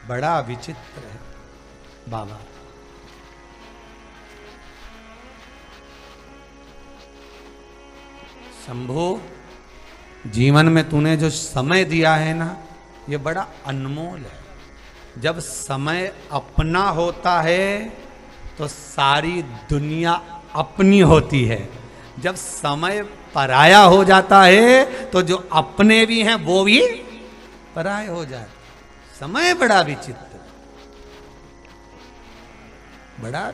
बड़ा विचित्र है बाबा। शंभो, जीवन में तूने जो समय दिया है ना, ये बड़ा अनमोल है। जब समय अपना होता है तो सारी दुनिया अपनी होती है, जब समय पराया हो जाता है तो जो अपने भी हैं वो भी पराये हो जाते। समय बड़ा विचित्र, बड़ा।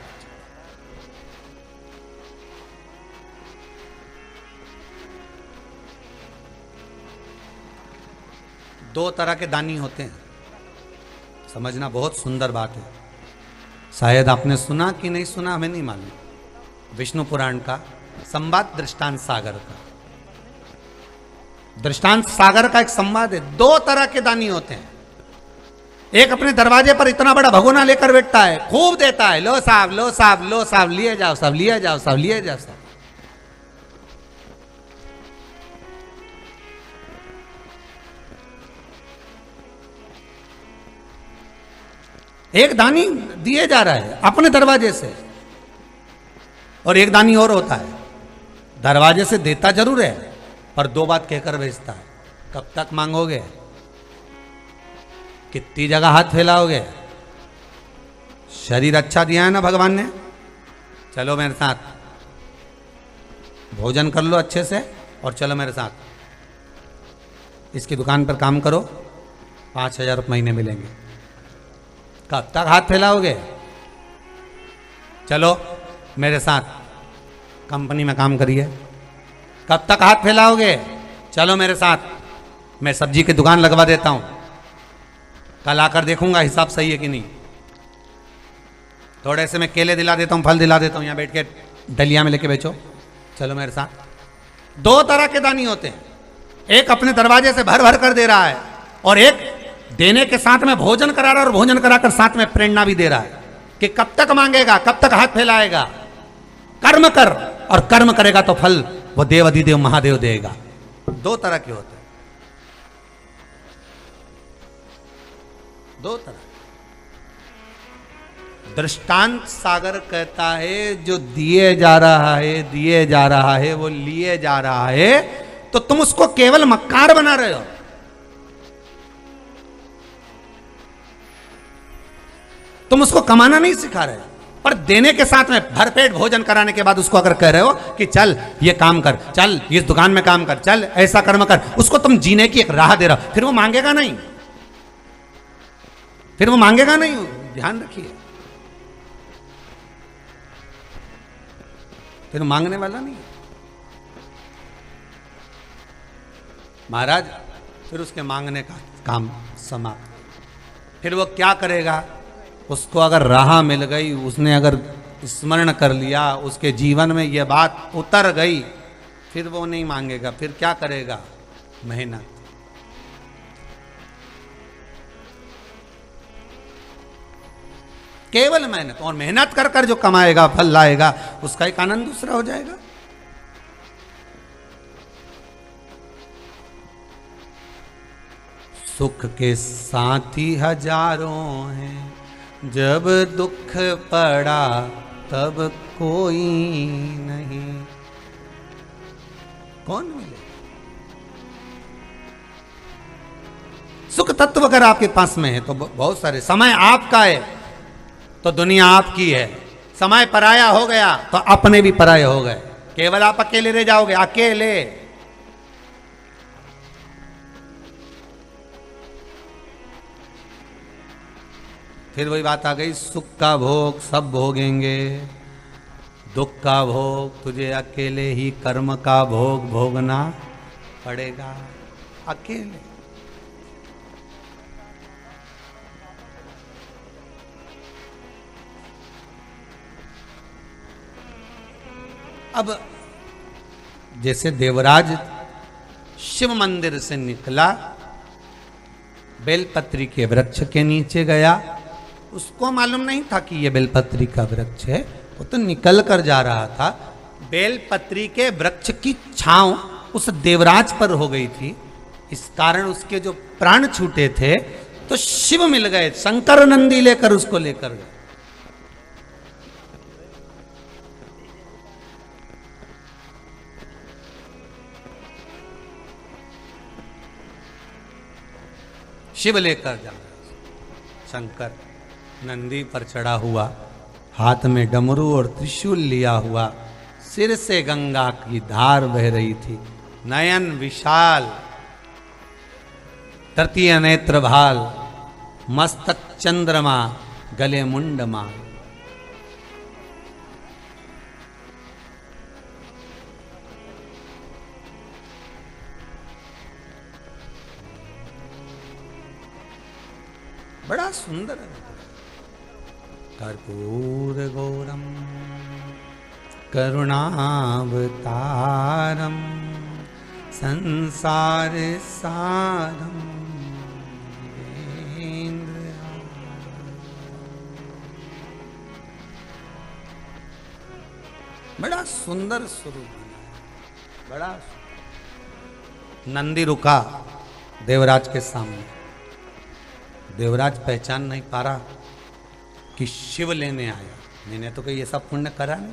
दो तरह के दानी होते हैं, समझना, बहुत सुंदर बात है। शायद आपने सुना कि नहीं सुना, हमें नहीं मालूम। विष्णु पुराण का संवाद दृष्टांत सागर का, दृष्टांत सागर का एक संवाद है। दो तरह के दानी होते हैं। एक अपने दरवाजे पर इतना बड़ा भगोना लेकर बैठता है, खूब देता है, लो साहब, लो साहब, लो साहब, लिए जाओ साहब, लिए जाओ साहब, लिए जाओ साहब। एक दानी दिए जा रहा है अपने दरवाजे से, और एक दानी और होता है, दरवाजे से देता जरूर है पर दो बात कहकर भेजता है। कब तक मांगोगे? कितनी जगह हाथ फैलाओगे? शरीर अच्छा दिया है ना भगवान ने, चलो मेरे साथ भोजन कर लो अच्छे से और चलो मेरे साथ इसकी दुकान पर काम करो, 5,000 रुपये महीने मिलेंगे। कब तक हाथ फैलाओगे? चलो मेरे साथ कंपनी में काम करिए। कब तक हाथ फैलाओगे? चलो मेरे साथ, मैं सब्जी की दुकान लगवा देता हूं, कल आकर देखूंगा हिसाब सही है कि नहीं। थोड़े से मैं केले दिला देता हूं, फल दिला देता हूं, यहां बैठ के डलिया में लेके बेचो, चलो मेरे साथ। दो तरह के दानी होते हैं, एक अपने दरवाजे से भर भर कर दे रहा है, और एक देने के साथ में भोजन करा रहा है, और भोजन कराकर साथ में प्रेरणा भी दे रहा है कि कब तक मांगेगा, कब तक हाथ फैलाएगा। कर्म कर, और कर्म करेगा तो फल वो देव अधिदेव महादेव देगा। दो तरह के होते हैं, दो तरह। दृष्टांत सागर कहता है जो दिए जा रहा है, दिए जा रहा है, वो लिए जा रहा है, तो तुम उसको केवल मक्कार बना रहे हो। तुम उसको कमाना नहीं सिखा रहे, पर देने के साथ में भरपेट भोजन कराने के बाद उसको अगर कह रहे हो कि चल ये काम कर, चल इस दुकान में काम कर, चल ऐसा कर्म कर, उसको तुम जीने की एक राह दे रहे हो, फिर वो मांगेगा नहीं, फिर वो मांगेगा नहीं। ध्यान रखिए, फिर मांगने वाला नहीं महाराज, फिर उसके मांगने का काम समाप्त। फिर वो क्या करेगा? उसको अगर राह मिल गई, उसने अगर स्मरण कर लिया, उसके जीवन में यह बात उतर गई, फिर वो नहीं मांगेगा। फिर क्या करेगा? मेहनत। केवल मेहनत, और मेहनत कर कर जो कमाएगा, फल लाएगा, उसका एक आनंद दूसरा हो जाएगा। सुख के साथी हजारों हैं, जब दुख पड़ा तब कोई नहीं। कौन मिले? सुख तत्व अगर आपके पास में है तो बहुत सारे। समय आपका है तो दुनिया आपकी है, समय पराया हो गया तो अपने भी पराये हो गए, केवल आप अकेले रह जाओगे, अकेले। फिर वही बात आ गई, सुख का भोग सब भोगेंगे, दुख का भोग तुझे अकेले ही कर्म का भोग भोगना पड़ेगा, अकेले। अब जैसे देवराज शिव मंदिर से निकला, बेलपत्री के वृक्ष के नीचे गया, उसको मालूम नहीं था कि ये बेलपत्री का वृक्ष है, वो तो निकल कर जा रहा था। बेलपत्री के वृक्ष की छांव उस देवराज पर हो गई थी, इस कारण उसके जो प्राण छूटे थे तो शिव मिल गए, शंकर नंदी लेकर उसको लेकर गए। शिव लेकर जा, शंकर नंदी पर चढ़ा हुआ, हाथ में डमरू और त्रिशूल लिया हुआ, सिर से गंगा की धार बह रही थी, नयन विशाल, तृतीय नेत्र भाल, मस्तक चंद्रमा, गले मुंडमा। बड़ा सुंदर है। कर्पूर गौरम करुणावतारम संसार सारम। बड़ा सुंदर स्वरूप, बड़ा। नंदी रुका देवराज के सामने, देवराज पहचान नहीं पा रहा कि शिव लेने आया। मैंने तो कहीं ये सब पुण्य करा नहीं।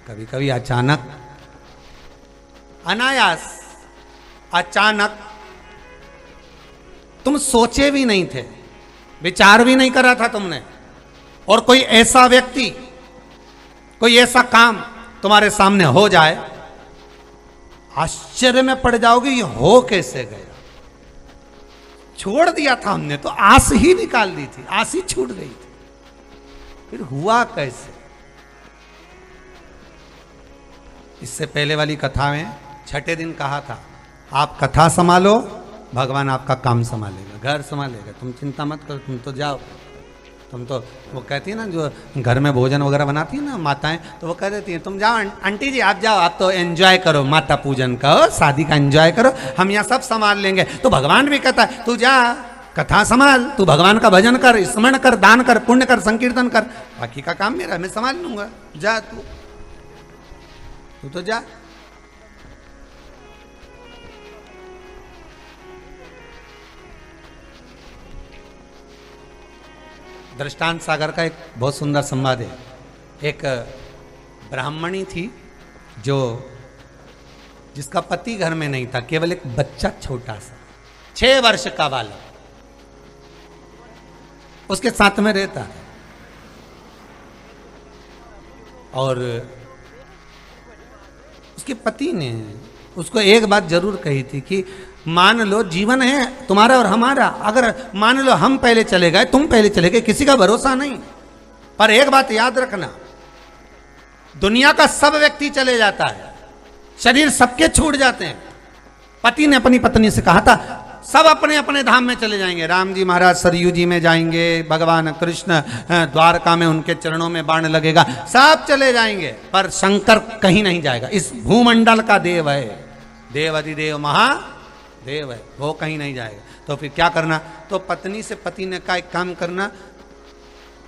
कभी कभी अचानक, अनायास, अचानक, तुम सोचे भी नहीं थे, विचार भी नहीं करा था तुमने, और कोई ऐसा व्यक्ति, कोई ऐसा काम तुम्हारे सामने हो जाए, आश्चर्य में पड़ जाओगे ये हो कैसे गया। छोड़ दिया था हमने तो, आस ही निकाल दी थी, आस ही छूट गई थी, फिर हुआ कैसे। इससे पहले वाली कथा में छठे दिन कहा था, आप कथा संभालो, भगवान आपका काम संभालेगा, घर संभालेगा, तुम चिंता मत करो, तुम तो जाओ। तुम तो, वो कहती है ना, जो घर में भोजन वगैरह बनाती है ना माताएं, तो वो कह देती हैं, तुम जाओ आंटी जी, आप जाओ, आप तो एंजॉय करो माता पूजन का, शादी का एंजॉय करो, हम यहाँ सब संभाल लेंगे। तो भगवान भी कहता है, तू जा, कथा संभाल, तू भगवान का भजन कर, स्मरण कर, दान कर, पुण्य कर, संकीर्तन कर, बाकी का काम मेरा, मैं संभाल लूंगा, जा तू तो जा। दृष्टांत सागर का एक बहुत सुंदर संवाद है। एक ब्राह्मणी थी जिसका पति घर में नहीं था, केवल एक बच्चा छोटा सा 6 वर्ष का बालक उसके साथ में रहता था। और उसके पति ने उसको एक बात जरूर कही थी कि मान लो जीवन है तुम्हारा और हमारा, अगर मान लो हम पहले चले गए, तुम पहले चले गए, किसी का भरोसा नहीं, पर एक बात याद रखना, दुनिया का सब व्यक्ति चले जाता है, शरीर सबके छूट जाते हैं। पति ने अपनी पत्नी से कहा था, सब अपने अपने धाम में चले जाएंगे, राम जी महाराज सरयू जी में जाएंगे, भगवान कृष्ण द्वारका में उनके चरणों में बाण लगेगा, सब चले जाएंगे, पर शंकर कहीं नहीं जाएगा, इस भूमंडल का देव है, देव अधिदेव महादेव है, वो कहीं नहीं जाएगा। तो फिर क्या करना, तो पत्नी से पति ने कहा, एक काम करना,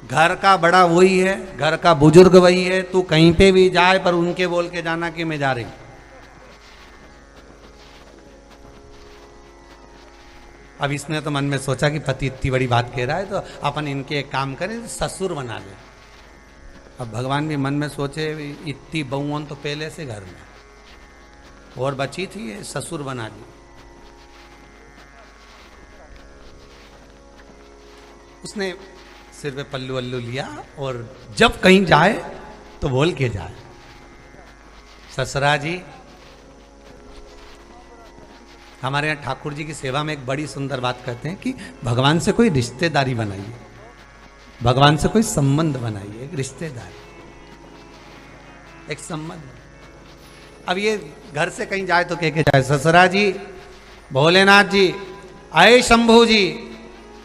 घर का बड़ा वही है, घर का बुजुर्ग वही है, तू कहीं पे भी जाए पर उनके बोल के जाना कि मैं जा रही। अब इसने तो मन में सोचा कि पति इतनी बड़ी बात कह रहा है तो अपन इनके एक काम करें, ससुर बना ले। अब भगवान भी मन में सोचे इतनी बहुओं तो पहले से घर में और बची थी, ये ससुर बना ली। उसने सिर पे पल्लू वल्लू लिया और जब कहीं जाए तो बोल के जाए, ससुरा जी। हमारे यहाँ ठाकुर जी की सेवा में एक बड़ी सुंदर बात कहते हैं कि भगवान से कोई रिश्तेदारी बनाइए, भगवान से कोई संबंध बनाइए, एक रिश्तेदारी, एक संबंध। अब ये घर से कहीं जाए तो कह के जाए, ससुरा जी, भोलेनाथ जी, आए शंभू जी,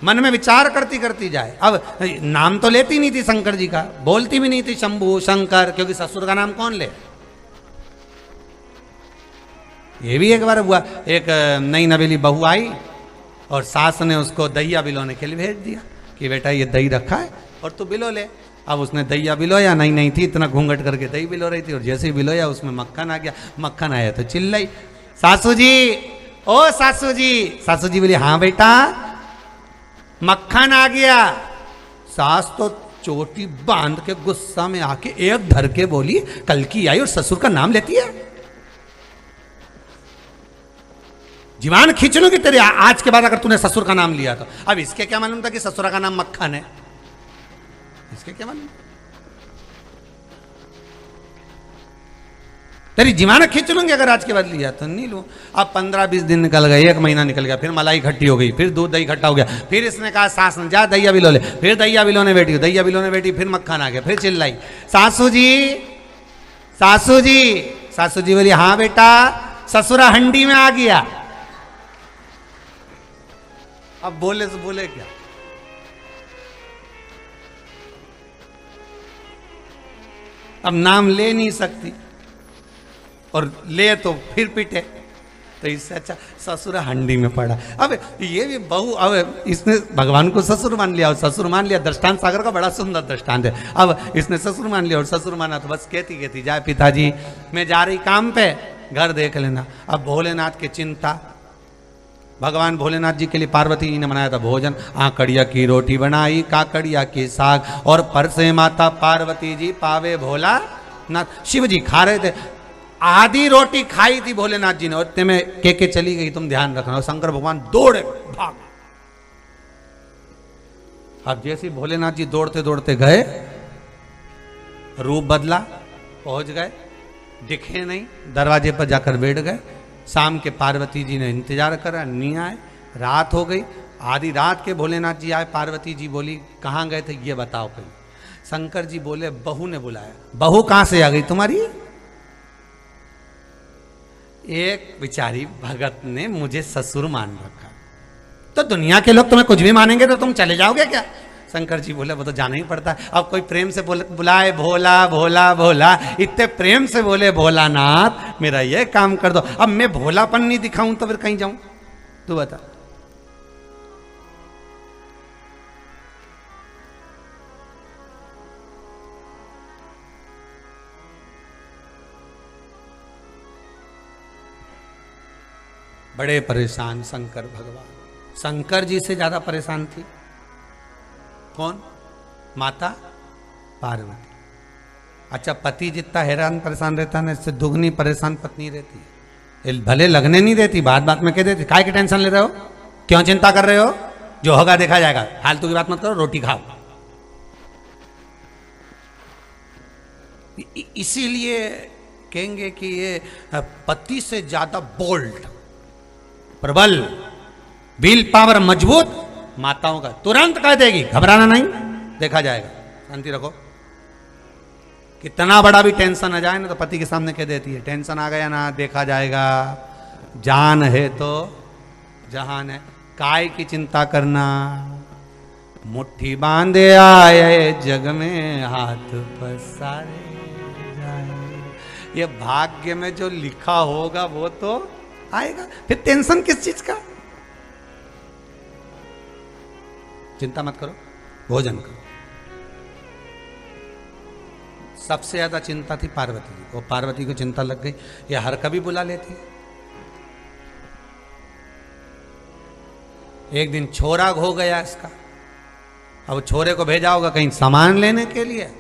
मन में विचार करती करती जाए। अब नाम तो लेती नहीं थी शंकर जी का, बोलती भी नहीं थी शंभू शंकर, क्योंकि ससुर का नाम कौन ले। ये भी एक बार हुआ, एक नई नवेली बहू आई और सास ने उसको दहिया बिलोने के लिए भेज दिया कि बेटा ये दही रखा है और तू बिलो ले। अब उसने दहिया बिलोया, नहीं थी, इतना घूंघट करके दही बिलो रही थी, और जैसे ही बिलोया उसमें मक्खन आ गया। मक्खन आया तो चिल्लाई, सासू जी, ओ सासू जी। सासू जी बोली, हाँ बेटा मक्खन आ गया। सास तो चोटी बांध के गुस्सा में आके एक धर के बोली, कल की आई और ससुर का नाम लेती है, जीवान खींच लूंगी तेरे आज के बाद अगर तूने ससुर का नाम लिया तो। अब इसके क्या मालूम था कि ससुरा का नाम मक्खन है, इसके क्या मालूम, तेरी जीवान खींच लूंगी अगर आज के बाद लिया तो। नहीं लूं। अब 15-20 दिन निकल गए, 1 महीना निकल गया, फिर मलाई इकट्ठी हो गई, फिर दूध दही इकट्ठा हो गया, फिर इसने कहा सास जा दहिया बिलो ले, फिर दहिया बिलोने बैठी, दहिया बिलोने बैठी, फिर मक्खन आ गया, फिर चिल्लाई, सासू जी, सासू जी। सासू जी बोली, हाँ बेटा ससुरा हंडी में आ गया। अब बोले तो बोले क्या, अब नाम ले नहीं सकती और ले तो फिर पिटे, तो इससे अच्छा ससुर हंडी में पड़ा। अब ये भी बहू, अब इसने भगवान को ससुर मान लिया और ससुर मान लिया। दृष्टांत सागर का बड़ा सुंदर दृष्टांत है। अब इसने ससुर मान लिया और ससुर माना तो बस कहती कहती जाए, पिताजी मैं जा रही काम पे, घर देख लेना। अब भोलेनाथ की चिंता, भगवान भोलेनाथ जी के लिए पार्वती जी ने बनाया था भोजन, आकड़िया की रोटी बनाई, काकड़िया के साग, और परसे माता पार्वती जी पावे भोला नाथ। शिव जी खा रहे थे, आधी रोटी खाई थी भोलेनाथ जी ने और इतने में के चली गई, तुम ध्यान रखना। और शंकर भगवान दौड़े भाग। अब जैसे भोलेनाथ जी दौड़ते दौड़ते गए, रूप बदला, पहुंच गए, दिखे नहीं, दरवाजे पर जाकर बैठ गए। शाम के पार्वती जी ने इंतजार करा, नहीं आए, रात हो गई। आधी रात के भोलेनाथ जी आए, पार्वती जी बोली कहाँ गए थे ये बताओ कहीं। शंकर जी बोले बहू ने बुलाया। बहू कहाँ से आ गई तुम्हारी? एक बेचारी भगत ने मुझे ससुर मान रखा। तो दुनिया के लोग तुम्हें कुछ भी मानेंगे तो तुम चले जाओगे क्या? शंकर जी बोले वो तो जाना ही पड़ता है। अब कोई प्रेम से बुलाए भोला भोला भोला, इतने प्रेम से बोले भोलानाथ मेरा ये काम कर दो। अब मैं भोलापन नहीं दिखाऊं तो फिर कहीं जाऊं? तू बता। बड़े परेशान शंकर भगवान। शंकर जी से ज्यादा परेशान थी कौन? माता पार्वती। अच्छा, पति जितना हैरान परेशान रहता है ना, इससे दुगनी परेशान पत्नी रहती है। भले लगने नहीं देती, बात बात में कह देती काय की टेंशन ले रहे हो, क्यों चिंता कर रहे हो, जो होगा देखा जाएगा, फालतू की बात मत करो, रोटी खाओ। इसीलिए कहेंगे कि ये पति से ज्यादा बोल्ड, प्रबल, विल पावर मजबूत माताओं का। तुरंत कह देगी, घबराना नहीं, देखा जाएगा, शांति रखो। कितना बड़ा भी टेंशन आ जाए ना तो पति के सामने कह देती है, टेंशन आ गया ना, देखा जाएगा, जान है तो जहान है, काय की चिंता करना, मुट्ठी बांधे आए जग में हाथ पसारे जाए। ये भाग्य में जो लिखा होगा वो तो आएगा, फिर टेंशन किस चीज का? चिंता मत करो, भोजन करो। सबसे ज्यादा चिंता थी पार्वती जी को। पार्वती को चिंता लग गई, ये हर कभी बुला लेती है। एक दिन छोरा हो गया इसका। अब छोरे को भेजा होगा कहीं सामान लेने के लिए,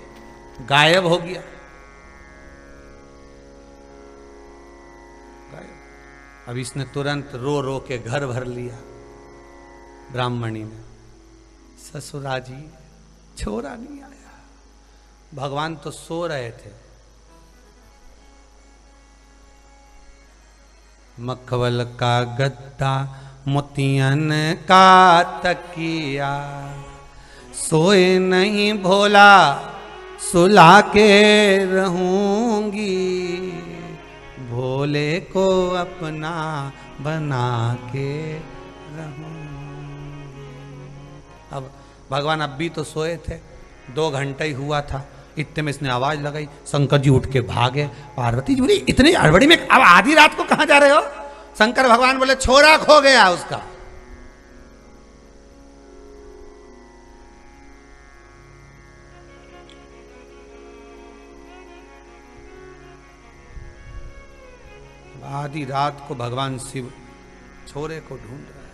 गायब हो गया। अब इसने तुरंत रो रो के घर भर लिया ब्राह्मणी ने, ससुरा जी छोरा नहीं आया। भगवान तो सो रहे थे। मखमल का गद्दा मोतियन का तकिया, सोए नहीं भोला सुला के रहूंगी, भोले को अपना बना के रहूंगी। अब भगवान अब भी तो सोए थे, 2 घंटे ही हुआ था। इतने में इसने आवाज लगाई, शंकर जी उठ के भागे। पार्वती जी बोली इतनी हड़बड़ी में अब आधी रात को कहां जा रहे हो? शंकर भगवान बोले छोरा खो गया उसका। आधी रात को भगवान शिव छोरे को ढूंढ रहे हैं।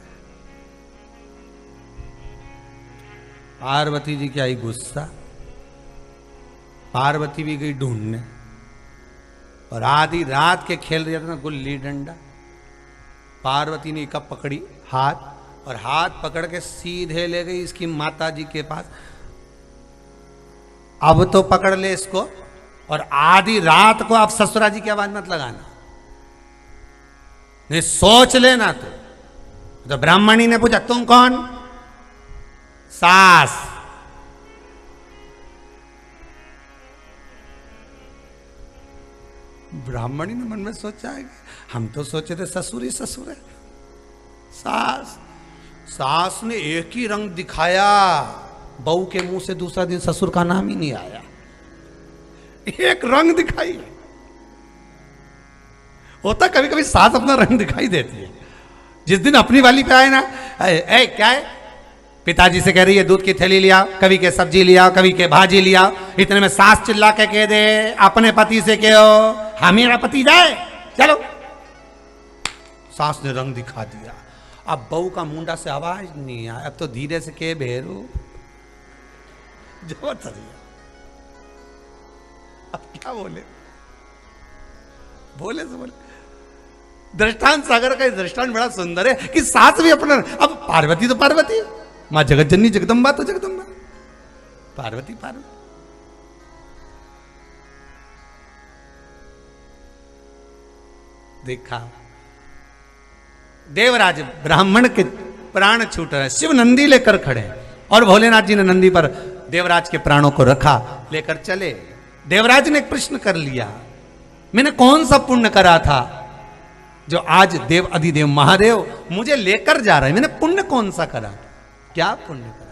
पार्वती जी की आई गुस्सा, पार्वती भी गई ढूंढने, और आधी रात के खेल रहे थे ना गुल्ली डंडा। पार्वती ने कब पकड़ी हाथ, और हाथ पकड़ के सीधे ले गई इसकी माता जी के पास। अब तो पकड़ ले इसको, और आधी रात को आप ससुरा जी की आवाज मत लगाना, नहीं सोच लेना। तो ब्राह्मणी ने पूछा तुम कौन? सास। ब्राह्मणी ने मन में सोचा है कि हम तो सोचे थे ससुर ही ससुर है। सास, सास ने एक ही रंग दिखाया, बहू के मुंह से दूसरा दिन ससुर का नाम ही नहीं आया। एक रंग दिखाई। होता कभी कभी सास अपना रंग दिखाई देती है। जिस दिन अपनी वाली पे आए ना, ए क्या है, पिताजी से कह रही है दूध की थैली लिया, कभी के सब्जी लिया, कभी के भाजी लिया। इतने में सास चिल्ला के कह दे अपने पति से कहो हाँ मेरा पति जाए चलो। सास ने रंग दिखा दिया। अब बहू का मुंडा से आवाज नहीं आया, अब तो धीरे से के भेरू जो अब क्या बोले, बोले से बोले। दृष्टांत सागर का दृष्टांत बड़ा सुंदर है कि सास भी अपना, अब पार्वती तो पार्वती, मां जगत जननी जगदम्बा तो जगदम्बा, पार्वती पार्वती। देखा देवराज ब्राह्मण के प्राण छूट रहे, शिव नंदी लेकर खड़े, और भोलेनाथ जी ने नंदी पर देवराज के प्राणों को रखा, लेकर चले। देवराज ने प्रश्न कर लिया, मैंने कौन सा पुण्य करा था जो आज देव अधिदेव महादेव मुझे लेकर जा रहे हैं? मैंने पुण्य कौन सा करा? क्या पुण्य करा?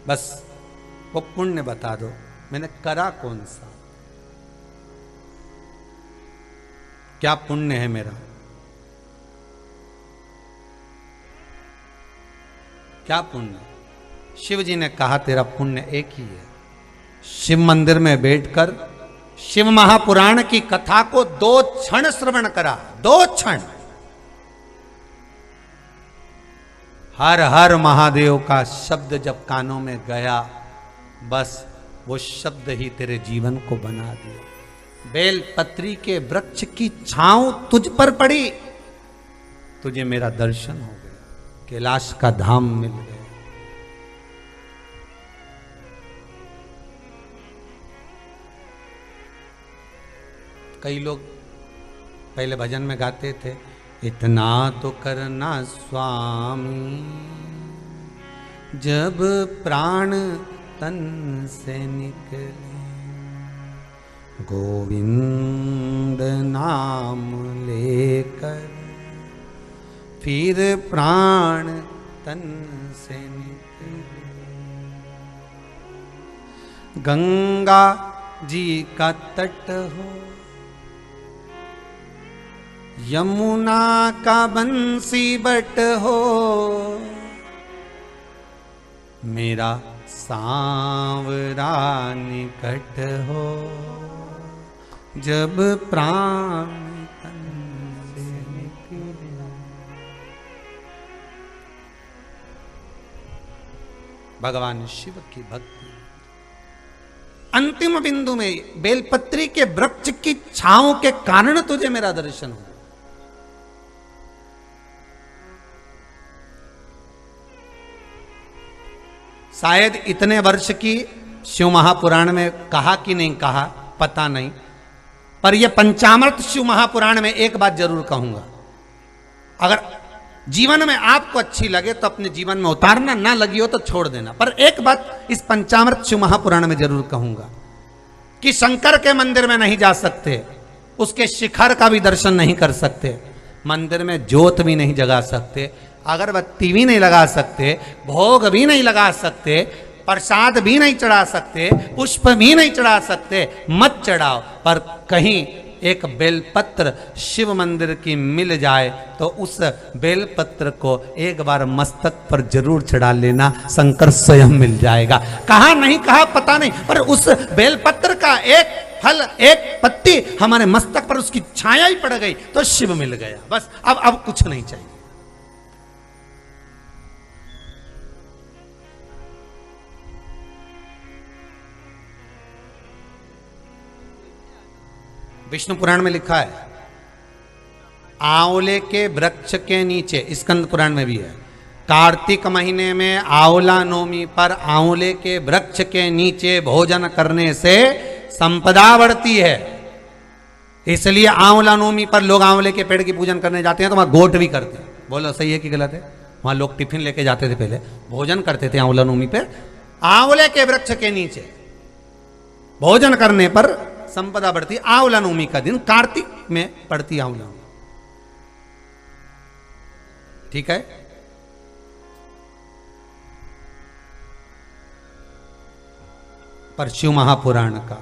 बस वो पुण्य बता दो, मैंने करा कौन सा, क्या पुण्य है मेरा, क्या पुण्य? शिव जी ने कहा तेरा पुण्य एक ही है, शिव मंदिर में बैठकर शिव महापुराण की कथा को 2 क्षण श्रवण करा, 2 क्षण। हर हर महादेव का शब्द जब कानों में गया, बस वो शब्द ही तेरे जीवन को बना दिया। बेलपत्री के वृक्ष की छांव तुझ पर पड़ी, तुझे मेरा दर्शन हो गया, कैलाश का धाम मिल गया। कई लोग पहले भजन में गाते थे, इतना तो करना स्वामी जब प्राण तन से निकले, गोविंद नाम लेकर फिर प्राण तन से निकले। गंगा जी का तट हो, यमुना का बंसी बट हो, मेरा सांवरा निकट हो, जब प्राण तन से निकले। भगवान शिव की भक्ति अंतिम बिंदु में बेलपत्री के वृक्ष की छांव के कारण तुझे मेरा दर्शन हो। शायद इतने वर्ष की शिव महापुराण में कहा कि नहीं कहा पता नहीं, पर यह पंचामृत शिव महापुराण में एक बात जरूर कहूंगा। अगर जीवन में आपको अच्छी लगे तो अपने जीवन में उतारना, ना लगी हो तो छोड़ देना। पर एक बात इस पंचामृत शिव महापुराण में जरूर कहूंगा कि शंकर के मंदिर में नहीं जा सकते, उसके शिखर का भी दर्शन नहीं कर सकते, मंदिर में ज्योत भी नहीं जगा सकते, अगरबत्ती भी नहीं लगा सकते, भोग भी नहीं लगा सकते, प्रसाद भी नहीं चढ़ा सकते, पुष्प भी नहीं चढ़ा सकते, मत चढ़ाओ। पर कहीं एक बेलपत्र शिव मंदिर की मिल जाए तो उस बेलपत्र को एक बार मस्तक पर जरूर चढ़ा लेना, शंकर स्वयं मिल जाएगा। कहा नहीं कहा पता नहीं, पर उस बेलपत्र का एक फल, एक पत्ती हमारे मस्तक पर उसकी छाया ही पड़ गई तो शिव मिल गया। बस अब कुछ नहीं चाहिए। विष्णु पुराण में लिखा है, आंवले के वृक्ष के नीचे, स्कंद पुराण में भी है, कार्तिक महीने में आंवला नवमी पर आंवले के वृक्ष के नीचे भोजन करने से संपदा बढ़ती है। इसलिए आंवला नवमी पर लोग आंवले के पेड़ की पूजन करने जाते हैं तो वहां गोट भी करते हैं। बोलो सही है कि गलत है? वहां लोग टिफिन लेके जाते थे, पहले भोजन करते थे आंवला नवमी पर, आंवले के वृक्ष के नीचे भोजन करने पर संपदा बढ़ती। आंवला नवमी का दिन कार्तिक में पड़ती आंवला नवमी, ठीक है। पर शिव महापुराण का,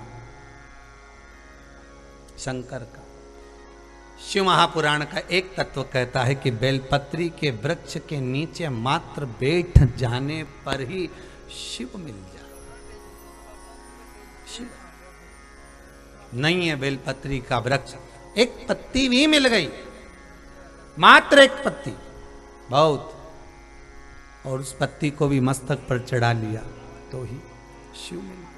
शंकर का, शिव महापुराण का एक तत्व कहता है कि बेलपत्री के वृक्ष के नीचे मात्र बैठ जाने पर ही शिव मिल जाए। शिव नहीं है बेलपत्री का वृक्ष, एक पत्ती भी मिल गई, मात्र एक पत्ती बहुत, और उस पत्ती को भी मस्तक पर चढ़ा लिया तो ही शिव मिल गया।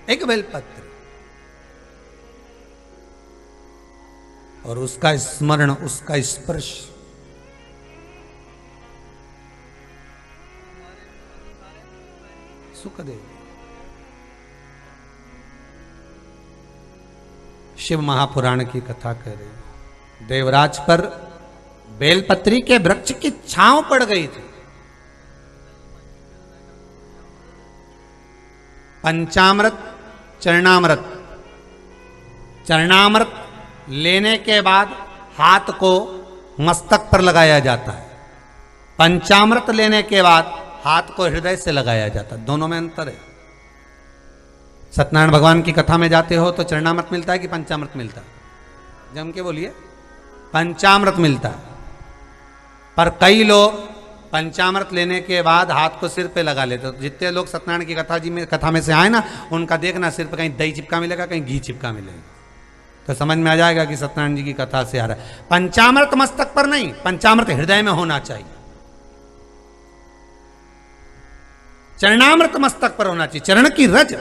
एक बेलपत्र और उसका स्मरण, उसका स्पर्श, सुख दे। शिव महापुराण की कथा कह रही है, देवराज पर बेलपत्री के वृक्ष की छांव पड़ गई थी। पंचामृत, चरणामृत, चरणामृत लेने के बाद हाथ को मस्तक पर लगाया जाता है, पंचामृत लेने के बाद हाथ को हृदय से लगाया जाता है। दोनों में अंतर है। सत्यनारायण भगवान की कथा में जाते हो तो चरणामृत मिलता है कि पंचामृत मिलता है? जम के बोलिए, पंचामृत मिलता है। पर कई लोग पंचामृत लेने के बाद हाथ को सिर पे लगा लेते। तो जितने लोग सत्यनारायण की कथा में से आए ना, उनका देखना सिर पे कहीं दही चिपका मिलेगा, कहीं घी चिपका मिलेगा, तो समझ में आ जाएगा कि सत्यनारायण जी की कथा से आ रहा है। पंचामृत मस्तक पर नहीं, पंचामृत हृदय में होना चाहिए। चरणामृत मस्तक पर होना चाहिए। चरण की रज,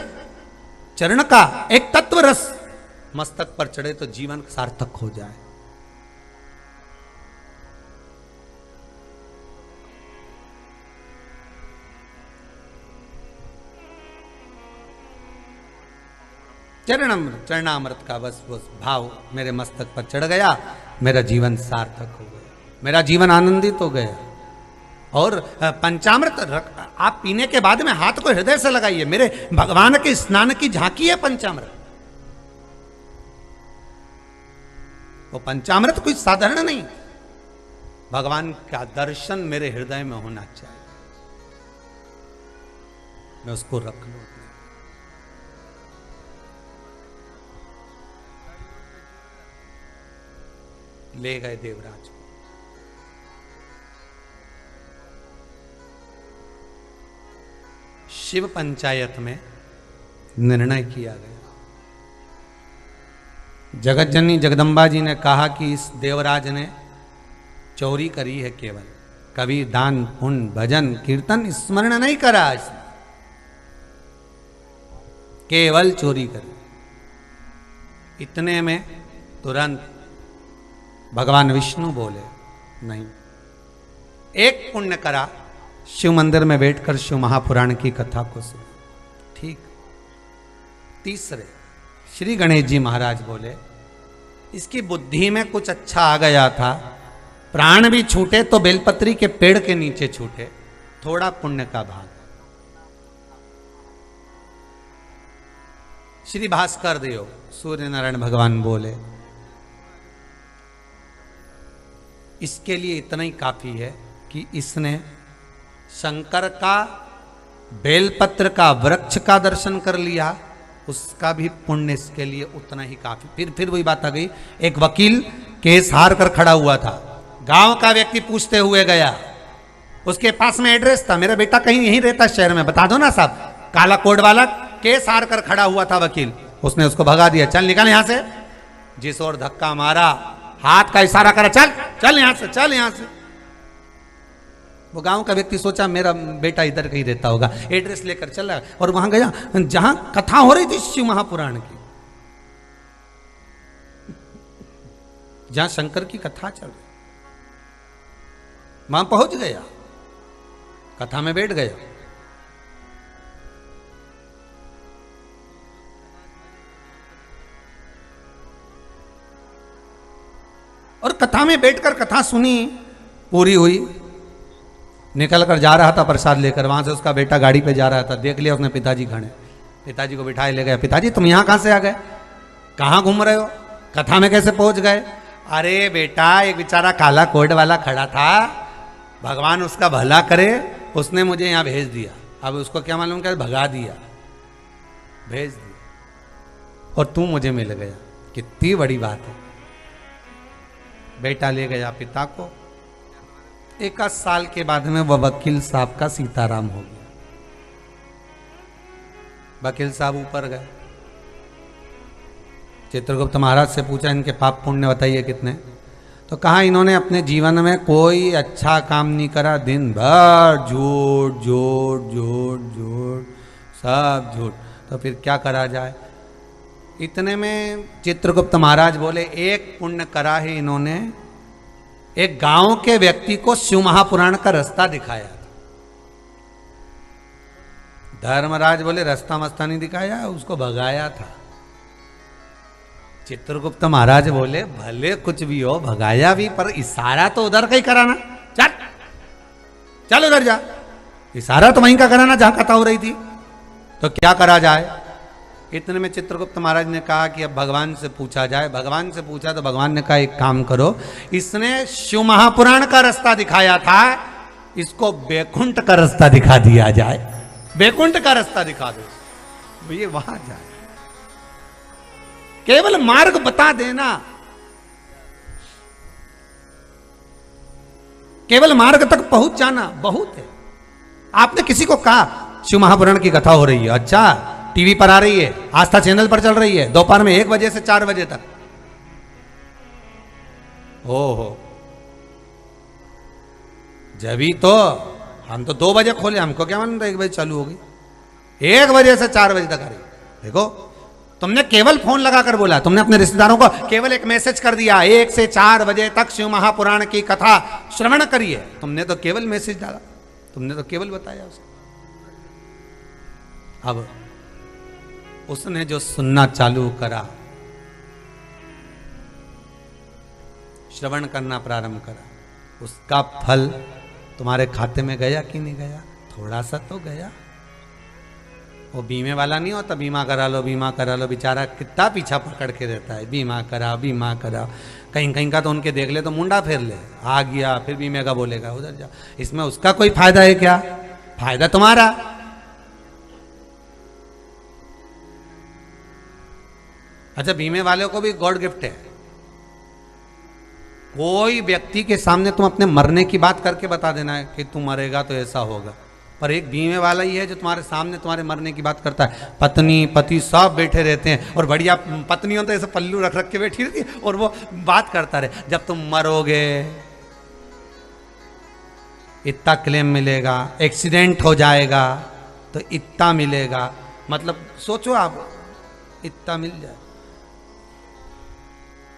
चरण का एक तत्व रस मस्तक पर चढ़े तो जीवन सार्थक हो जाए। चरणामृत का बस भाव मेरे मस्तक पर चढ़ गया, मेरा जीवन सार्थक हो गया, मेरा जीवन आनंदित हो गया। और पंचामृत आप पीने के बाद में हाथ को हृदय से लगाइए। मेरे भगवान के स्नान की झांकी है पंचामृत। वो पंचामृत कोई साधारण नहीं, भगवान का दर्शन मेरे हृदय में होना चाहिए, मैं उसको रख लूं। ले गए देवराज को। शिव पंचायत में निर्णय किया गया। जगत जननी जगदम्बा जी ने कहा कि इस देवराज ने चोरी करी है, केवल कभी दान पुण्य भजन कीर्तन स्मरण नहीं करा, इसने केवल चोरी करी। इतने में तुरंत भगवान विष्णु बोले नहीं, एक पुण्य करा, शिव मंदिर में बैठकर शिव महापुराण की कथा को सुना। ठीक। तीसरे श्री गणेश जी महाराज बोले इसकी बुद्धि में कुछ अच्छा आ गया था, प्राण भी छूटे तो बेलपत्री के पेड़ के नीचे छूटे, थोड़ा पुण्य का भाग। श्री भास्कर देव सूर्य नारायण भगवान बोले इसके लिए इतना ही काफी है कि इसने शंकर का बेलपत्र का वृक्ष का दर्शन कर लिया, उसका भी पुण्य इसके लिए उतना ही काफी। फिर वही बात आ गई, एक वकील केस हार कर खड़ा हुआ था, गांव का व्यक्ति पूछते हुए गया, उसके पास में एड्रेस था, मेरा बेटा कहीं यहीं रहता शहर में, बता दो ना साहब। काला कोट वाला केस हार कर खड़ा हुआ था वकील, उसने उसको भगा दिया, चल निकल यहां से। जिस ओर धक्का मारा, हाथ का इशारा करा, चल चल यहां से, चल यहां से। वो गांव का व्यक्ति सोचा मेरा बेटा इधर कहीं रहता होगा, एड्रेस लेकर चला और वहां गया जहां कथा हो रही थी शिव महापुराण की, जहां शंकर की कथा चल रही, वहां पहुंच गया, कथा में बैठ गया। और कथा में बैठकर कथा सुनी, पूरी हुई, निकल कर जा रहा था प्रसाद लेकर, वहां से उसका बेटा गाड़ी पे जा रहा था, देख लिया उसने पिताजी खड़े, पिताजी को बिठाए ले गया, पिताजी तुम यहां कहां से आ गए, कहां घूम रहे हो, कथा में कैसे पहुंच गए। अरे बेटा एक बेचारा काला कोट वाला खड़ा था, भगवान उसका भला करे, उसने मुझे यहां भेज दिया, अब उसको क्या मालूम क्या भगा दिया, भेज दिया और तू मुझे मिल गया, कितनी बड़ी बात है। बेटा ले गया पिता को, 1 साल के बाद में वह वकील साहब का सीताराम हो गया। वकील साहब ऊपर गए, चित्रगुप्त महाराज से पूछा इनके पाप पुण्य बताइए कितने, तो कहा इन्होंने अपने जीवन में कोई अच्छा काम नहीं करा, दिन भर झूठ झूठ झूठ झूठ सब झूठ, तो फिर क्या करा जाए। इतने में चित्रगुप्त महाराज बोले एक पुण्य करा है इन्होंने, एक गांव के व्यक्ति को शिव महापुराण का रास्ता दिखाया था। धर्मराज बोले रास्ता मस्ता नहीं दिखाया, उसको भगाया था। चित्रगुप्त महाराज बोले भले कुछ भी हो, भगाया भी, पर इशारा तो उधर का ही कराना, चल चल उधर जा, इशारा तो वहीं का कराना जहां कथा हो रही थी, तो क्या करा जाए। इतने में चित्रगुप्त महाराज ने कहा कि अब भगवान से पूछा जाए। भगवान से पूछा तो भगवान ने कहा एक काम करो, इसने शिव महापुराण का रास्ता दिखाया था, इसको बैकुंठ का रास्ता दिखा दिया जाए, बैकुंठ का रास्ता दिखा दो, ये वहां जाए, केवल मार्ग बता देना, केवल मार्ग तक पहुंच जाना बहुत है। आपने किसी को कहा शिव महापुराण की कथा हो रही है, अच्छा टीवी पर आ रही है, आस्था चैनल पर चल रही है, दोपहर में 1 बजे से 4 बजे तक, ओहो जभी तो हम तो 2 बजे खोले, हमको क्या मालूम था 1 बजे चालू होगी, 1 बजे से 4 बजे तक आ रही। देखो तुमने केवल फोन लगाकर बोला, तुमने अपने रिश्तेदारों को केवल एक मैसेज कर दिया 1 से 4 बजे तक शिव महापुराण की कथा श्रवण करिए, तुमने तो केवल मैसेज डाला, तुमने तो केवल बताया उसको। अब उसने जो सुनना चालू करा, श्रवण करना प्रारंभ करा, उसका फल तुम्हारे खाते में गया कि नहीं गया, थोड़ा सा तो गया। वो बीमे वाला नहीं होता, बीमा करा लो बीमा करा लो, बेचारा कितना पीछा पकड़ के रहता है, बीमा करा बीमा करा, कहीं कहीं का तो उनके देख ले तो मुंडा फेर ले, आ गया फिर बीमे का बोलेगा उधर जा, इसमें उसका कोई फायदा है क्या, फायदा तुम्हारा। अच्छा बीमे वाले को भी गॉड गिफ्ट है, कोई व्यक्ति के सामने तुम अपने मरने की बात करके बता देना है कि तू मरेगा तो ऐसा होगा, पर एक बीमे वाला ही है जो तुम्हारे सामने तुम्हारे मरने की बात करता है। पत्नी पति सब बैठे रहते हैं और बढ़िया पत्नियों तो ऐसे पल्लू रख रख के बैठी रहती है और वो बात करता रहे, जब तुम मरोगे इतना क्लेम मिलेगा, एक्सीडेंट हो जाएगा तो इतना मिलेगा। मतलब सोचो आप, इतना मिल जाए।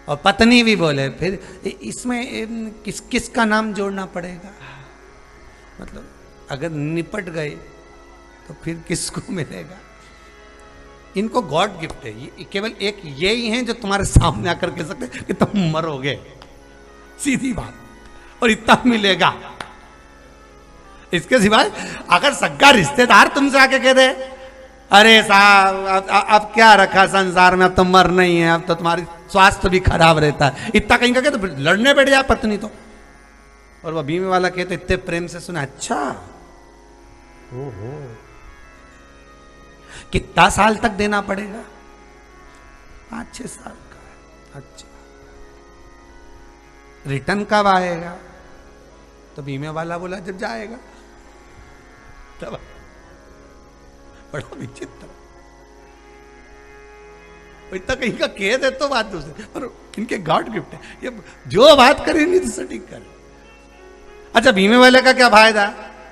और पत्नी भी बोले फिर इसमें किसका नाम जोड़ना पड़ेगा। मतलब अगर निपट गए तो फिर किसको मिलेगा। इनको गॉड गिफ्ट है, ये केवल एक ये ही है जो तुम्हारे सामने आकर कह सकते कि तुम मरोगे, सीधी बात, और इतना मिलेगा। इसके सिवाय अगर सगा रिश्तेदार तुमसे आके कह दे अरे साहब अब क्या रखा संसार में, अब तो मरना ही है, अब तो तुम्हारी स्वास्थ्य भी खराब रहता है, इतना कहीं का, तो लड़ने बैठ जाए पत्नी तो। और वह बीमे वाला कहते इतने प्रेम से सुना, अच्छा ओहो कितना साल तक देना पड़ेगा, 5-6 साल का। अच्छा रिटर्न कब आएगा, तो बीमे वाला बोला जब जाएगा। तब बड़ा विचित्र, इतना कहीं का कह दे तो बात दूसरी, पर इनके गॉड गिफ्ट है, ये जो बात करेंगे तो सटीक कर। अच्छा बीमे वाले का क्या फायदा,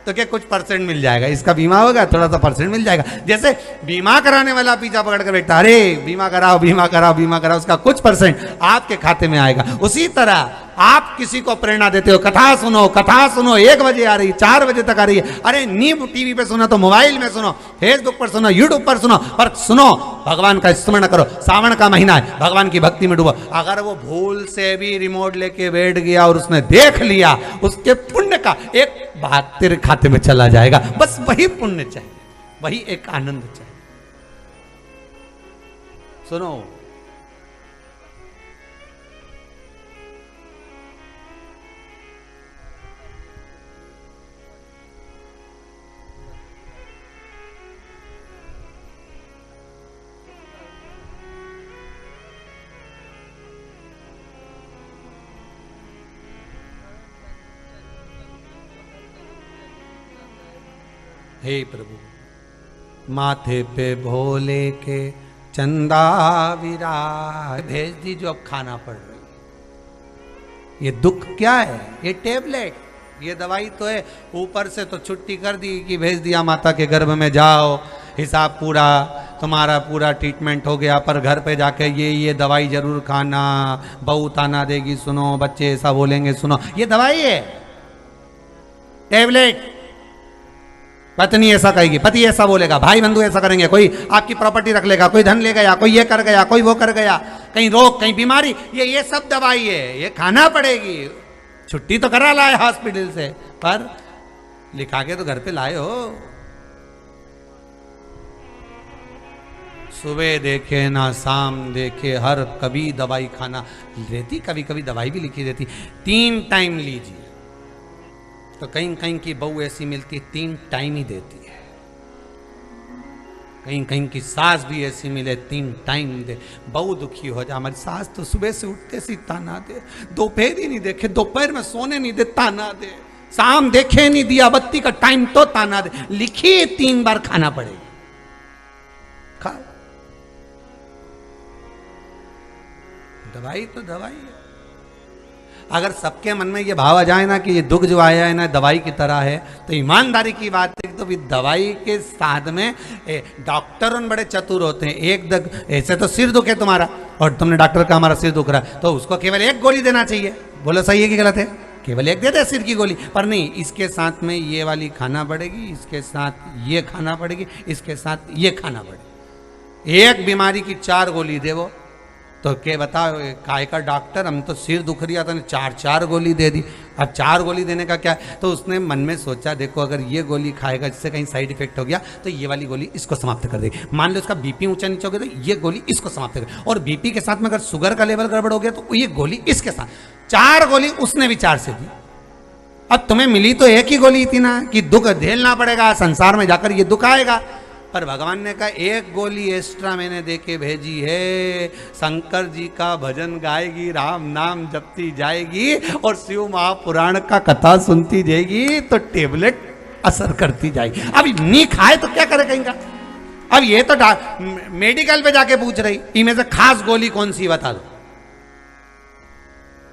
तो क्या कुछ परसेंट मिल जाएगा, इसका बीमा होगा थोड़ा सा परसेंट मिल जाएगा। जैसे बीमा कराने वाला पीछा पकड़ कर बैठा, अरे बीमा कराओ बीमा कराओ बीमा कराओ, उसका कुछ परसेंट आपके खाते में आएगा। उसी तरह आप किसी को प्रेरणा देते हो, कथा सुनो 1 बजे आ रही, 4 बजे तक आ रही है, अरे नींव टीवी पे सुनो तो मोबाइल में सुनो, फेसबुक पर सुनो, यूट्यूब पर सुनो, पर सुनो भगवान का स्मरण करो। सावन का महीना है, भगवान की भक्ति में डूबो। अगर वो भूल से भी रिमोट लेके बैठ गया और उसने देख लिया, उसके पुण्य का एक भाग तेरे खाते में चला जाएगा। बस वही पुण्य चाहिए, वही एक आनंद चाहिए। सुनो हे प्रभु माथे पे भोले के चंदा विराज, भेज दी जो अब खाना पड़ रही। ये दुख क्या है, ये टेबलेट, ये दवाई तो है, ऊपर से तो छुट्टी कर दी कि भेज दिया माता के गर्भ में जाओ, हिसाब पूरा, तुम्हारा पूरा ट्रीटमेंट हो गया, पर घर पे जाके ये दवाई जरूर खाना, बहू ताना देगी सुनो, बच्चे ऐसा बोलेंगे सुनो। ये दवाई है, टेबलेट। पत्नी ऐसा कहेगी, पति ऐसा बोलेगा, भाई बंधु ऐसा करेंगे, कोई आपकी प्रॉपर्टी रख लेगा, कोई धन ले गया, कोई ये कर गया, कोई वो कर गया, कहीं रोग कहीं बीमारी, ये सब दवाई है, ये खाना पड़ेगी। छुट्टी तो करा लाए हॉस्पिटल से, पर लिखा के तो घर पे लाए हो। सुबह देखे ना शाम देखे, हर कभी दवाई खाना रहती, कभी कभी दवाई भी लिखी रहती, 3 टाइम लीजिए। तो कहीं कहीं की बहू ऐसी मिलती 3 टाइम ही देती है, कहीं कहीं की सास भी ऐसी मिले 3 टाइम दे। बहू दुखी हो जाए, हमारी सास तो सुबह से उठते से ताना दे, दोपहर ही नहीं देखे, दोपहर में सोने नहीं दे ताना दे, शाम देखे नहीं दिया बत्ती का टाइम तो ताना दे, लिखिए 3 बार खाना पड़ेगा। खाओ, दवाई तो दवाई है। अगर सबके मन में ये भाव आ जाए ना कि ये दुख जो आया है ना दवाई की तरह है, तो ईमानदारी की बात है तो दवाई के साथ में डॉक्टर बड़े चतुर होते हैं। ऐसे तो सिर दुखे तुम्हारा और तुमने डॉक्टर का हमारा सिर दुख रहा है, तो उसको केवल 1 गोली देना चाहिए। बोलो सही है कि गलत है? केवल 1 दे दे सिर की गोली, पर नहीं, इसके साथ में ये वाली खाना पड़ेगी, इसके साथ ये खाना पड़ेगी, इसके साथ ये खाना पड़ेगी। एक बीमारी की 4 गोली दे वो, तो क्या बताओ काय का डॉक्टर, हम तो सिर दुख रहा था 4 गोली दे दी। अब 4 गोली देने का क्या, तो उसने मन में सोचा देखो अगर ये गोली खाएगा जिससे कहीं साइड इफेक्ट हो गया तो ये वाली गोली इसको समाप्त कर देगी। मान लो उसका बीपी ऊंचा नीचे हो गया तो ये गोली इसको समाप्त कर, और बीपी के साथ में अगर शुगर का लेवल गड़बड़ हो गया तो ये गोली इसके साथ। 4 गोली उसने विचार से दी। अब तुम्हें मिली तो एक ही गोली थी ना कि दुख झेलना पड़ेगा, संसार में जाकर ये दुख आएगा, पर भगवान ने कहा एक गोली एक्स्ट्रा मैंने दे के भेजी है, शंकर जी का भजन गाएगी, राम नाम जपती जाएगी और शिव महापुराण का कथा सुनती जाएगी तो टेबलेट असर करती जाएगी। अब नहीं खाए तो क्या करे कहीं का। अब ये तो मेडिकल पे जाके पूछ रही इनमें से खास गोली कौन सी बता दो,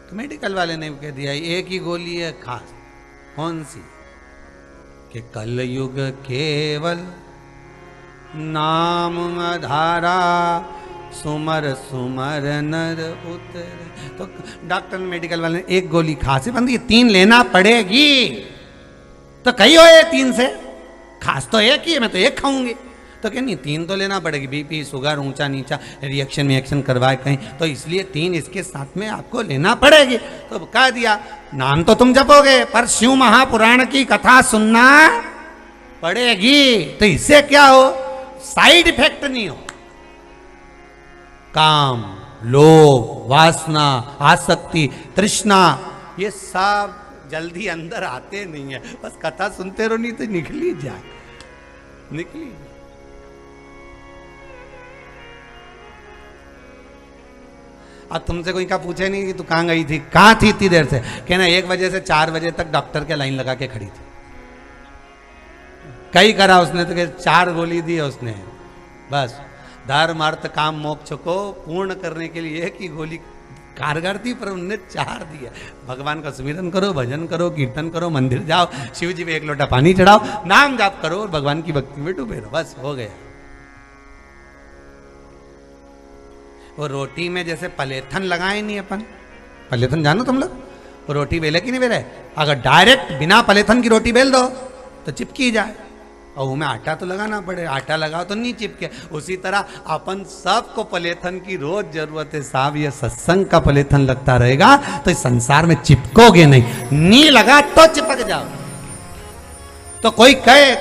तो मेडिकल वाले ने कह दिया एक ही गोली है खास। कौन सी? कि कलयुग केवल नाम आधारा, सुमर सुमर नर उतर। तो डॉक्टर मेडिकल वाले ने एक गोली खांसी बंद, ये 3 लेना पड़ेगी। तो कही हो ये 3 से, खास तो एक ही है, मैं तो एक खाऊंगी। तो क्या नहीं 3 तो लेना पड़ेगी, बीपी शुगर ऊंचा नीचा रिएक्शन करवाए कहीं, तो इसलिए 3 इसके साथ में आपको लेना पड़ेगी। तो कह दिया नाम तो तुम जपोगे पर शिव महापुराण की कथा सुनना पड़ेगी। तो इससे क्या हो, साइड इफेक्ट नहीं हो। काम, लोभ, वासना, आसक्ति, तृष्णा, ये सब जल्दी अंदर आते नहीं है। बस कथा सुनते रहो, नहीं तो निकली जाए, निकली। अब तुमसे कोई का पूछे नहीं कि तू कहां गई थी, कहां थी इतनी देर से, कहना 1 बजे से 4 बजे तक डॉक्टर के लाइन लगा के खड़ी थी। कई करा उसने तो 4 गोली दी है उसने। बस धर्म अर्थ काम मोक्ष को पूर्ण करने के लिए एक ही गोली कारगर थी, पर उनने 4 दिया। भगवान का सुमिरन करो, भजन करो, कीर्तन करो, मंदिर जाओ, शिव जी में 1 लोटा पानी चढ़ाओ, नाम जाप करो और भगवान की भक्ति में डूबे रहो, बस हो गया। वो रोटी में जैसे पलेथन लगाए नहीं अपन, पलेथन जानो तुम लोग, वो रोटी बेले कि नहीं बेले, अगर डायरेक्ट बिना पलेथन की रोटी बेल दो तो चिपकी जाए, और उसमें आटा तो लगाना पड़े, आटा लगाओ तो नहीं चिपके। उसी तरह अपन सबको पलेथन की रोज जरूरत है साहब। ये सत्संग का पलेथन लगता रहेगा तो इस संसार में चिपकोगे नहीं लगा तो चिपक जाओ। तो कोई कहे